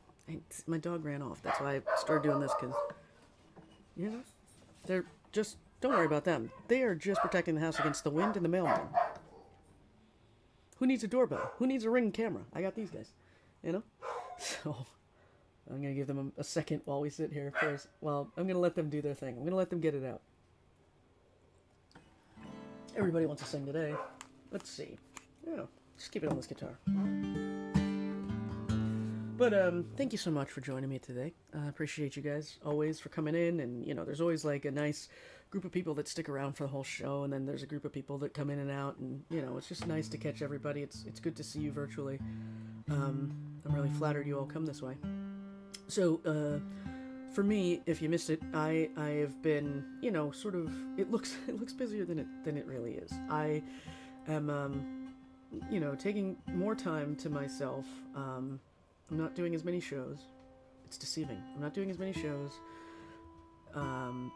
My dog ran off. That's why I started doing this, because, you know, they're just, don't worry about them. They are just protecting the house against the wind and the mailman. Who needs a doorbell? Who needs a Ring camera? I got these guys, you know? So, I'm going to give them a second while we sit here first. Well, I'm going to let them do their thing. I'm going to let them get it out. Everybody wants to sing today. Let's see. Yeah, just keep it on this guitar. But thank you so much for joining me today. I appreciate you guys always for coming in, and you know, there's always like a nice group of people that stick around for the whole show, and then there's a group of people that come in and out, and you know, it's just nice to catch everybody. It's good to see you virtually. I'm really flattered you all come this way. So for me, if you missed it, I have been, sort of. It looks it looks busier than it really is. I am taking more time to myself. I'm not doing as many shows. It's deceiving. I'm not doing as many shows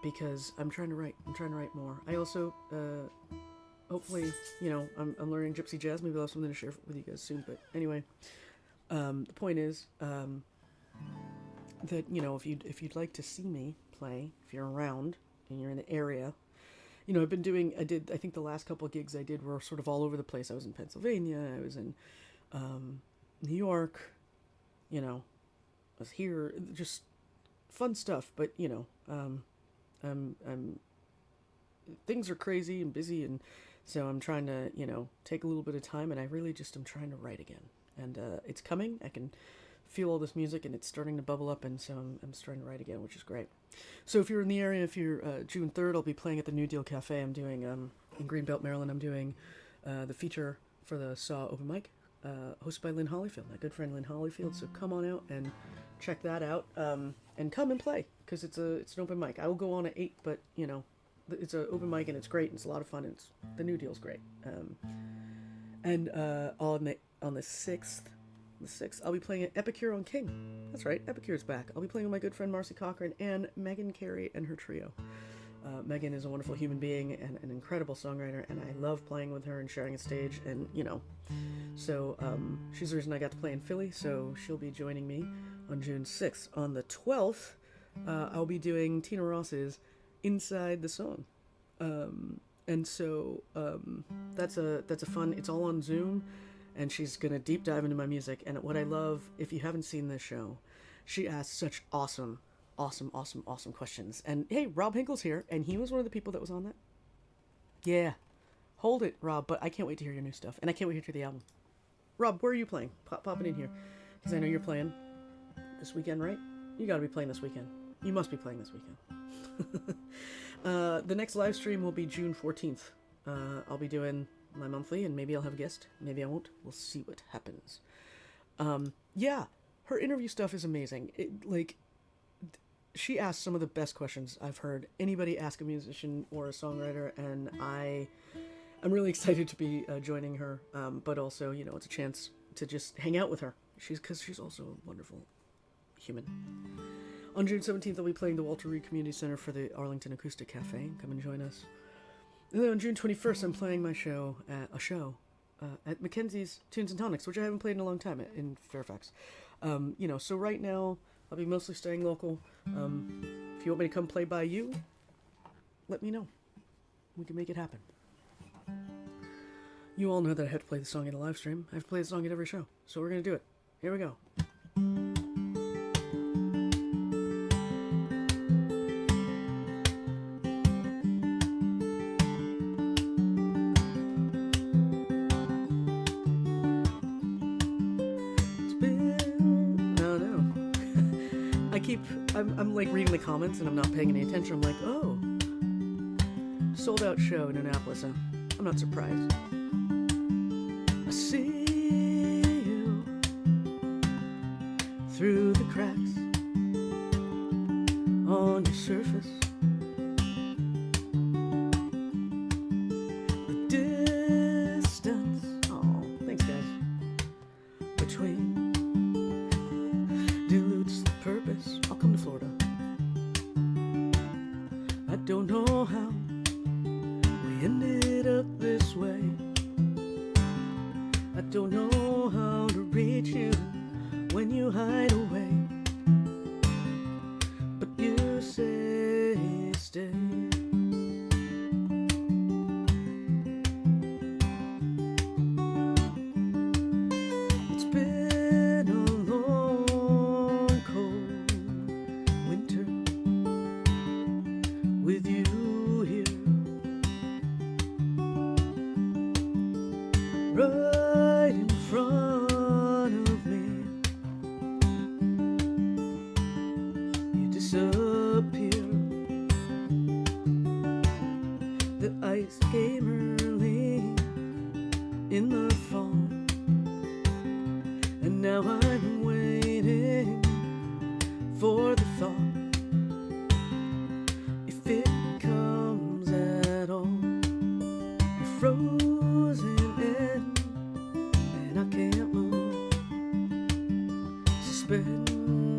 because I'm trying to write. I'm trying to write more. I also, hopefully, I'm learning gypsy jazz. Maybe I'll have something to share with you guys soon. But anyway, the point is that if you'd like to see me play, if you're around and you're in the area, I think the last couple of gigs I did were sort of all over the place. I was in Pennsylvania. I was in New York. I was here. Just fun stuff. But I'm things are crazy and busy, and so I'm trying to take a little bit of time, and I really just am trying to write again. And it's coming. I can feel all this music, and it's starting to bubble up, and so I'm starting to write again, which is great. So if you're in the area, if you're June 3rd, I'll be playing at the New Deal Cafe. I'm doing in Greenbelt, Maryland. I'm doing the feature for the Saw open mic, hosted by Lynn Hollyfield, my good friend Lynn Hollyfield. So come on out and check that out, and come and play, because it's an open mic. I will go on at 8, but it's an open mic, and it's great, and it's a lot of fun, and the New Deal's great. And on the 6th, I'll be playing at Epicure on King. That's right, Epicure's back. I'll be playing with my good friend Marcy Cochran and Megan Carey and her trio. Megan is a wonderful human being and an incredible songwriter, and I love playing with her and sharing a stage, and so she's the reason I got to play in Philly, so she'll be joining me on June 6th. On the 12th, I'll be doing Tina Ross's Inside the Song. And so that's a fun, it's all on Zoom, and she's going to deep dive into my music. And what I love, if you haven't seen this show, she asks such awesome questions. And hey, Rob Hinkle's here, and he was one of the people that was on that. Yeah. Hold it, Rob, but I can't wait to hear your new stuff, and I can't wait to hear the album. Rob, where are you playing? Pop it in here, because I know you're playing this weekend, right? You got to be playing this weekend. You must be playing this weekend. The next live stream will be June 14th. I'll be doing my monthly, and maybe I'll have a guest. Maybe I won't. We'll see what happens. Yeah, her interview stuff is amazing. She asks some of the best questions I've heard anybody ask a musician or a songwriter, and I'm really excited to be joining her. But also, it's a chance to just hang out with her. Because she's also a wonderful human. On June 17th, I'll be playing the Walter Reed Community Center for the Arlington Acoustic Cafe. Come and join us. And then on June 21st, I'm playing my show at Mackenzie's Tunes and Tonics, which I haven't played in a long time in Fairfax. So right now, I'll be mostly staying local. If you want me to come play by you, let me know. We can make it happen. You all know that I have to play the song at a live stream. I have to play the song at every show. So we're going to do it. Here we go. I'm like reading the comments and I'm not paying any attention. I'm like, oh, sold out show in Annapolis. I'm not surprised. I see you through the cracks on your surface. The distance, oh, thanks guys, between dilutes the purpose. I'll come to Florida. I don't know how we ended up this way. I don't know how to reach you when you hide away. But you say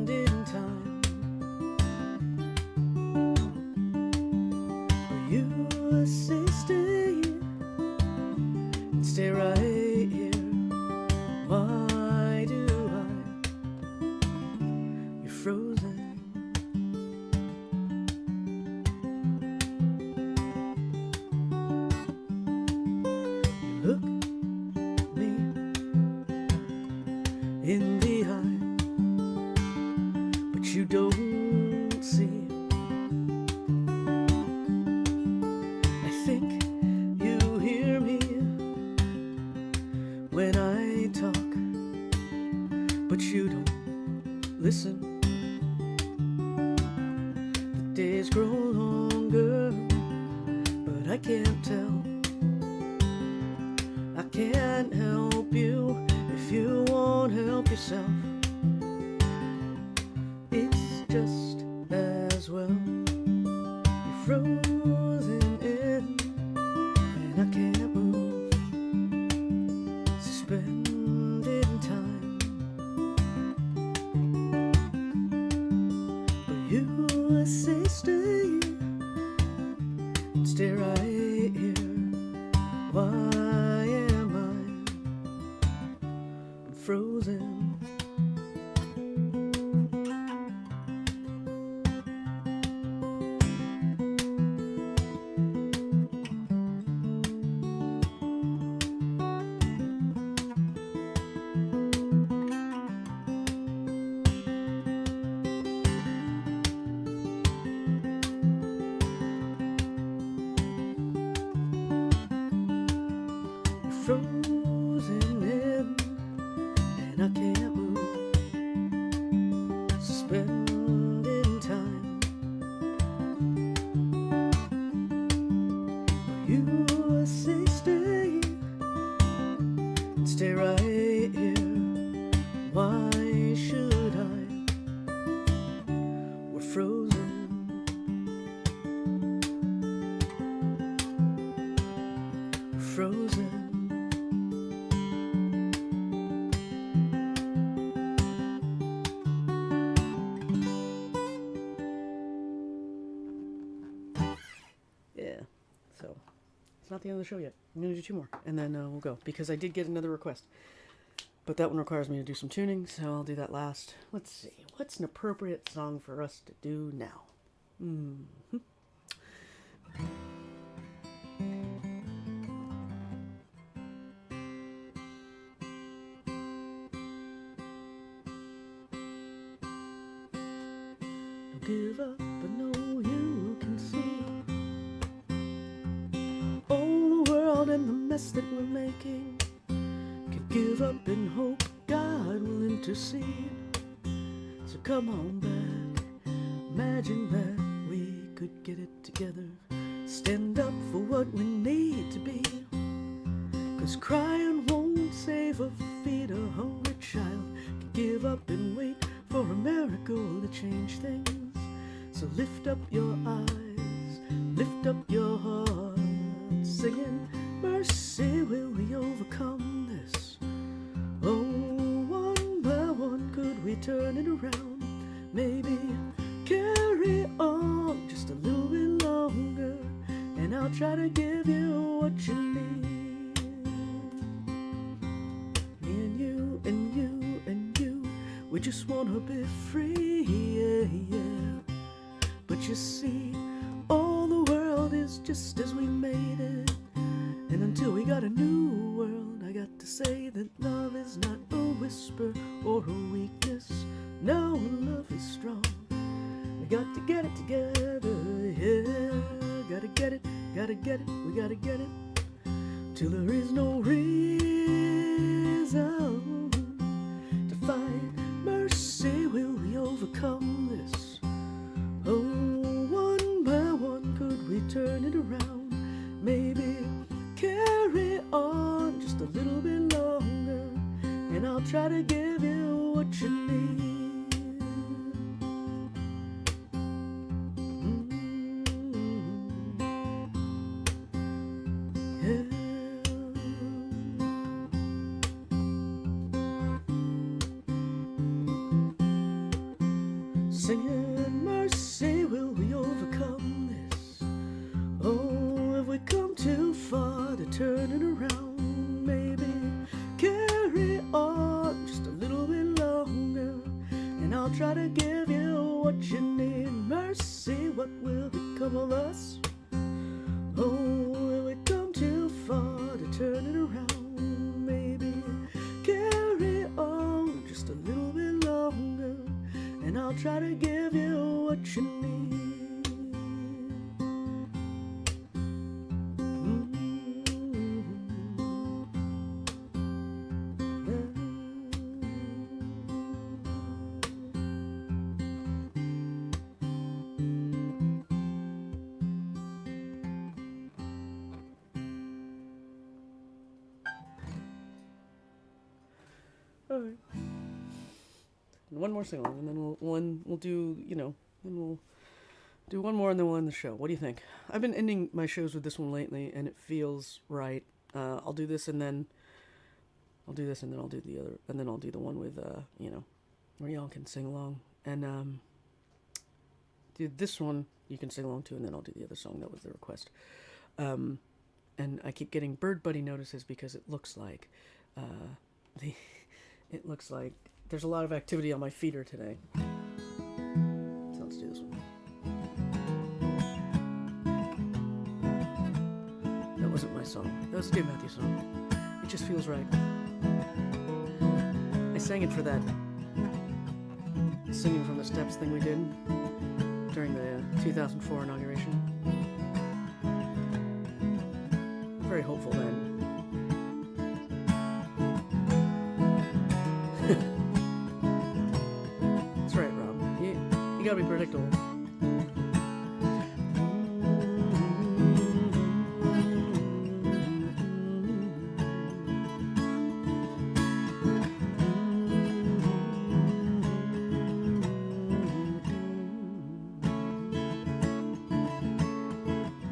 in time. Will you say stay and stay right here? Why do you're frozen? You look me in the eye, but you don't see. I think you hear me when I talk, but you don't listen. The days grow longer, but I can't tell. I can't help you if you won't help yourself. It's just as well. You're frozen in, and I can't move. Suspended in time. But you say stay, stay right here. Why am I frozen? Frozen in, and I can't move. Suspended in time. You say stay and stay right here. Why should I? We're frozen. Frozen. Yeah, so it's not the end of the show yet. I'm going to do 2 more, and then we'll go, because I did get another request. But that one requires me to do some tuning, so I'll do that last. Let's see, what's an appropriate song for us to do now? Mm-hmm. Don't give up, I know you can see all the world and the mess that we're making. Can give up and hope God will intercede. So come on back, imagine that we could get it together. Stand up for what we need to be, 'cause crying won't save or feed a hungry child. Can give up and wait for a miracle to change things. So lift up your eyes, lift up your heart, singing, mercy will we overcome this. Oh, one by one could we turn it around? Maybe carry on just a little bit longer, and I'll try to give you what you need. Me and you and you and you, we just wanna be free, yeah, yeah. But you see, all the world is just as we made it. And until we got a new world, I got to say that love is not a whisper or a weakness. No, love is strong. We got to get it together, yeah. Gotta get it, we gotta get it. Till there is no reason to fight. Mercy, will we overcome this? Oh, one by one could we turn it around? Maybe carry on just a little bit longer, and I'll try to give you what you need. singing, mercy, will we overcome this? Oh, have we come too far to turn it around? Maybe carry on just a little bit longer, and I'll try to give you what you need. Mercy, what will become of us? Oh, have we come too far to turn it around? Maybe carry on just a little bit longer, and I'll try to give you what you need. All right. One more sing along, and then we'll do, then we'll do one more, and then we'll end the show. What do you think? I've been ending my shows with this one lately, and it feels right. I'll do this, and then I'll do this, and then I'll do the other, and then I'll do the one with, where y'all can sing along, and do this one you can sing along to, and then I'll do the other song. That was the request. And I keep getting Bird Buddy notices because it looks like, there's a lot of activity on my feeder today. So let's do this one. That wasn't my song. That was a Dave Matthews song. It just feels right. I sang it for that Singing from the Steps thing we did during the 2004 inauguration. Very hopeful then. That's right, Rob. You gotta be predictable.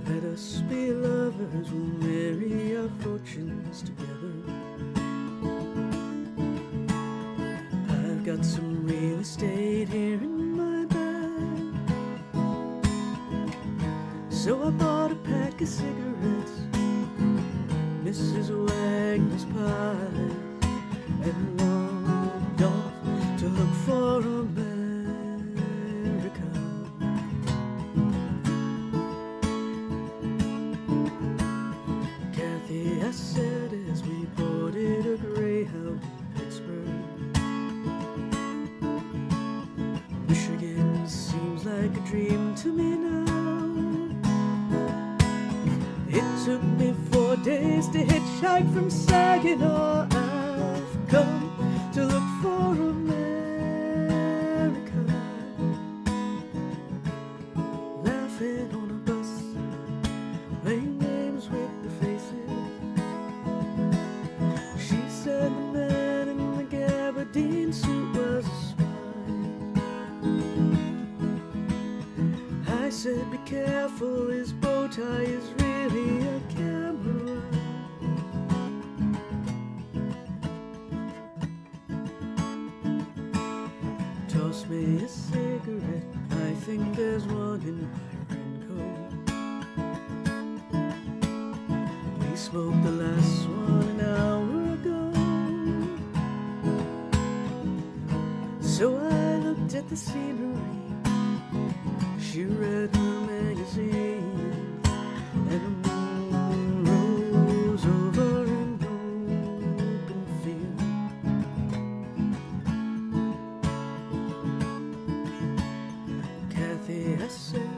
Let us be lovers, we'll marry our fortunes together. I've got some real estate here in my bag, so I bought a pack of cigarettes, Mrs. Wagner's pie, and walked off to look for America. Kathy, I said as we boarded a Greyhound in Pittsburgh, Michigan seems like a dream to me now. It took me 4 days to hitchhike from Saginaw. I've come to look for America. Laughing on a bus, playing games with the faces. She said the man in the gabardine suit was a spy. I said be careful, his bow tie is really a camera. Toss me a cigarette, I think there's one in my raincoat. We smoked the last one an hour ago, so I looked at the scenery. She read her magazine, and the moon rose over an open field. Kathy, I said,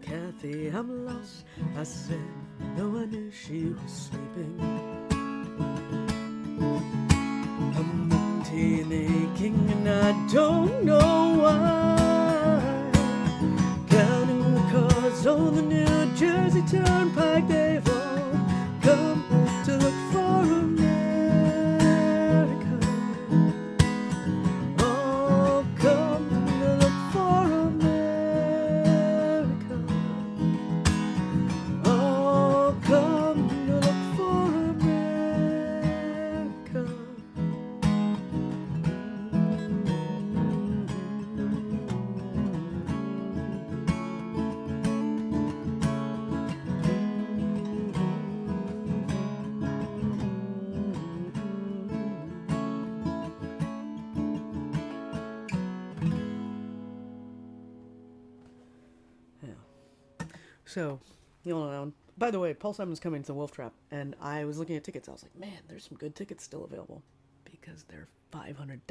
Kathy, I'm lost. I said, no, I knew she was sleeping. I'm empty and aching, and I don't know why. Counting the cars on the New Jersey Turnpike, they've all come to look for America. All come to look for America. All come to look for America. So, you'll know. By the way, Paul Simon's coming to Wolf Trap, and I was looking at tickets. I was like, man, there's some good tickets still available because they're $500.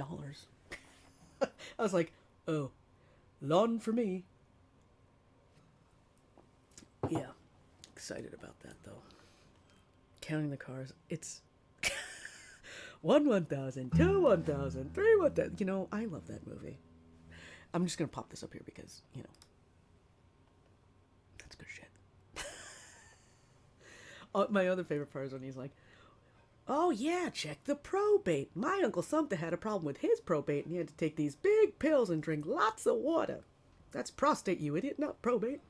I was like, oh, lawn for me. Yeah, excited about that though. Counting the cars, it's 1,000, 1,000, 1,000. You know, I love that movie. I'm just gonna pop this up here because, you know, that's good shit. My other favorite part is when he's like, oh yeah, check the probate. My Uncle Sumter had a problem with his probate and he had to take these big pills and drink lots of water. That's prostate, you idiot, not probate.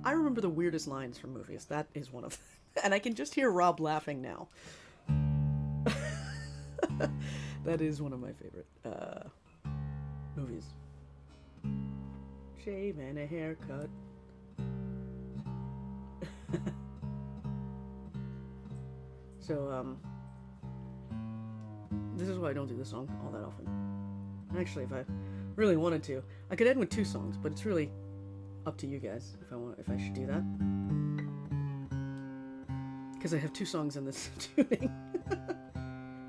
I remember the weirdest lines from movies. That is one of them. And I can just hear Rob laughing now. That is one of my favorite movies. Shave and a haircut. So, this is why I don't do this song all that often. Actually, if I really wanted to, I could end with 2 songs, but it's really up to you guys if I should do that. Because I have 2 songs in this tuning.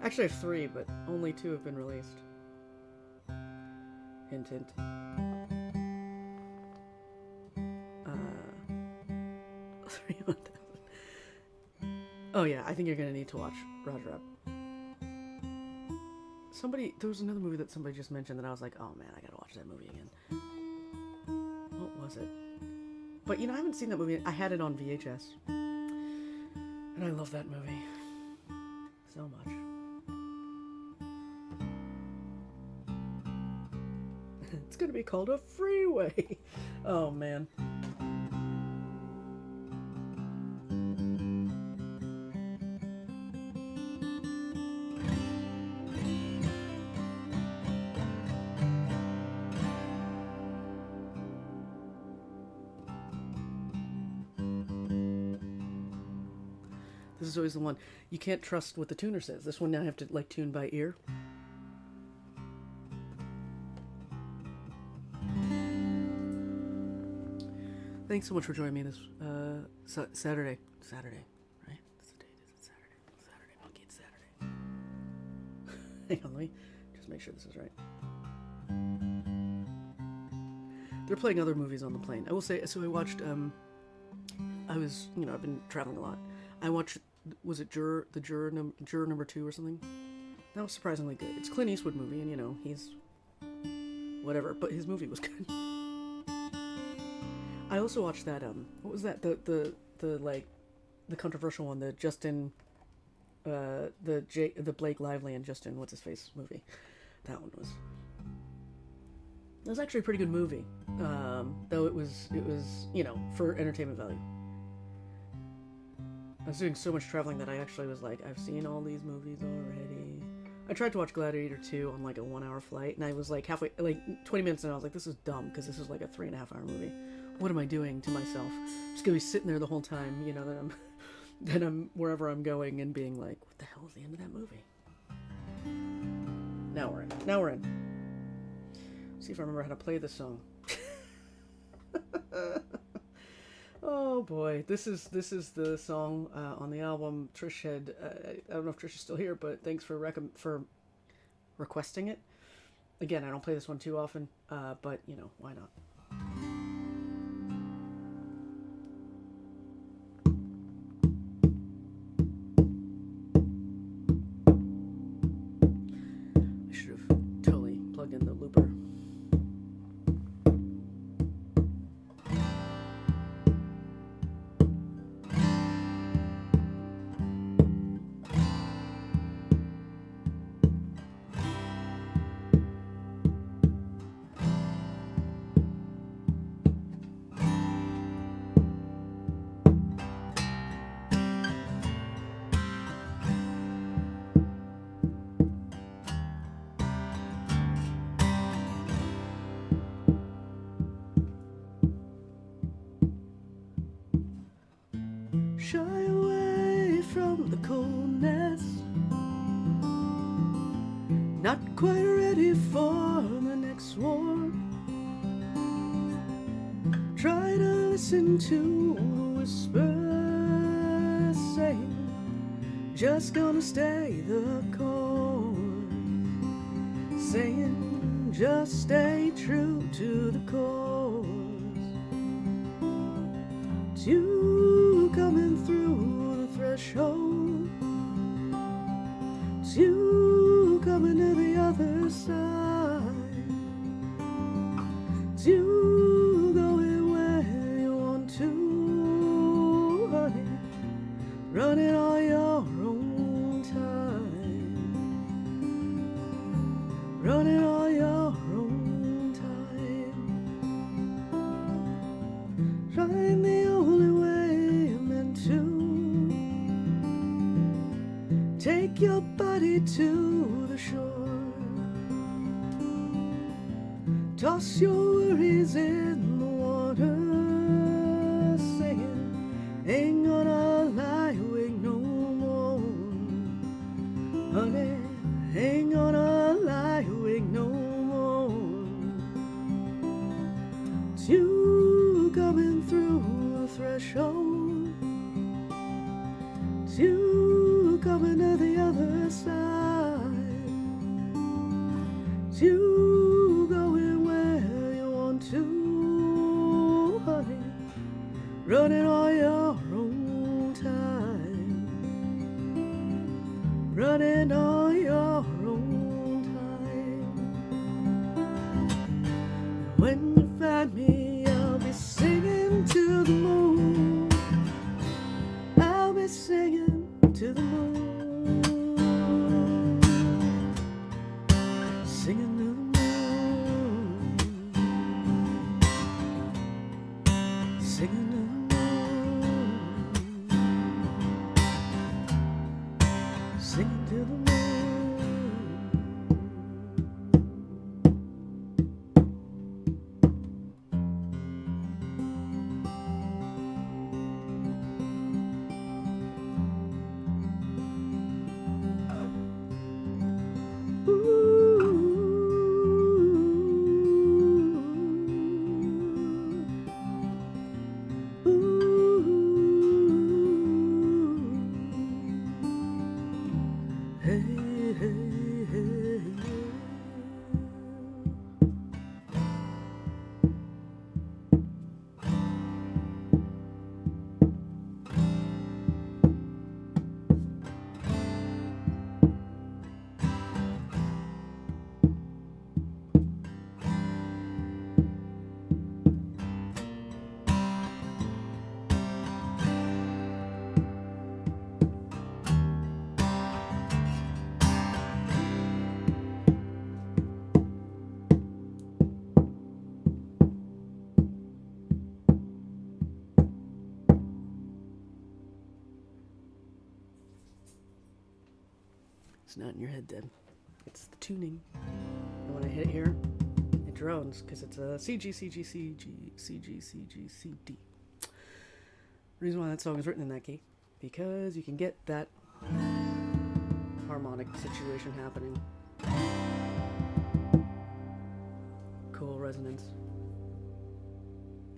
Actually, I have 3, but only 2 have been released. Hint, hint. 3,000. Oh yeah, I think you're gonna need to watch Roger Rabbit. There was another movie that somebody just mentioned that I was like, oh man, I gotta watch that movie again. What was it? But you know, I haven't seen that movie. I had it on VHS. And I love that movie so much. It's gonna be called A Freeway. Oh man. This is always the one you can't trust what the tuner says. This one now I have to like tune by ear. Thanks so much for joining me this Saturday. Saturday, right? That's the date. Is it Saturday? Saturday, monkey. It's Saturday. Hang on, let me just make sure this is right. They're playing other movies on the plane. I will say. So I watched. I've been traveling a lot. I watched. Was it Juror number 2 or something? That was surprisingly good. It's a Clint Eastwood movie, and you know he's whatever, but his movie was good. I also watched that. What was that? The controversial one, the Justin, the Blake Lively and Justin what's his face movie. That one was. It was actually a pretty good movie, though it was for entertainment value. I was doing so much traveling that I actually was like, I've seen all these movies already. I tried to watch Gladiator 2 on like a 1-hour flight, and I was like halfway, like 20 minutes in, I was like, this is dumb, because this is like a 3.5-hour movie. What am I doing to myself? I'm just gonna be sitting there the whole time, you know, that I'm wherever I'm going and being like, what the hell is the end of that movie? Now we're in. See if I remember how to play this song. Oh boy, this is the song on the album. Trish had I don't know if Trish is still here, but thanks for requesting it. Again, I don't play this one too often, but you know, why not? I should have totally plugged in the looper. Shy away from the coldness, not quite ready for the next war. Try to listen to the whispers saying, just gonna stay the course. Saying, just stay true to the cause. It's you coming through the threshold. It's you coming to the other side. It's you going where you want to, honey. Running on your own time. Running on your own time. Trying the only way you're meant to. Take your body to the shore. Toss your worries in the water. Saying, ain't gonna lie awake no more. Honey, ain't gonna lie awake no more. It's you coming through the threshold. It's you coming to the other side. It's you going where you want to, honey. Running on your own time. Running on your own time. When you find me, I'll be singing to the moon. I'll be singing to the moon. Singing to the moon. Singing to the moon. Singing to the moon. Hey, hey, hey, hey. It's not in your head, Deb. It's the tuning. And when I hit here, it drones because it's a CG, CG, CG, CG, CG, CD. Reason why that song is written in that key, because you can get that harmonic situation happening. Cool resonance.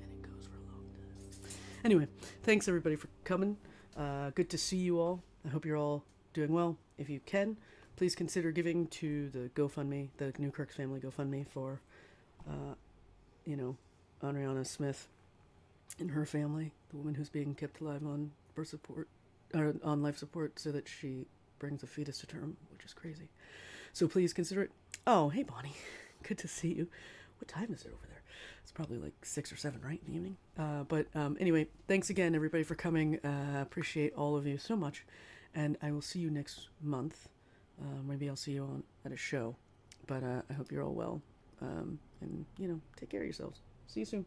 And it goes for a long time. Anyway, thanks everybody for coming. Good to see you all. I hope you're all doing well. If you can, please consider giving to the GoFundMe, the Newkirk's Family GoFundMe for, Ariana Smith and her family, the woman who's being kept alive on birth support, or on life support, so that she brings a fetus to term, which is crazy. So please consider it. Oh, hey Bonnie, good to see you. What time is it over there? It's probably like 6 or 7, right, in the evening. Anyway, thanks again, everybody, for coming. Appreciate all of you so much. And I will see you next month. Maybe I'll see you at a show. But I hope you're all well. And, take care of yourselves. See you soon.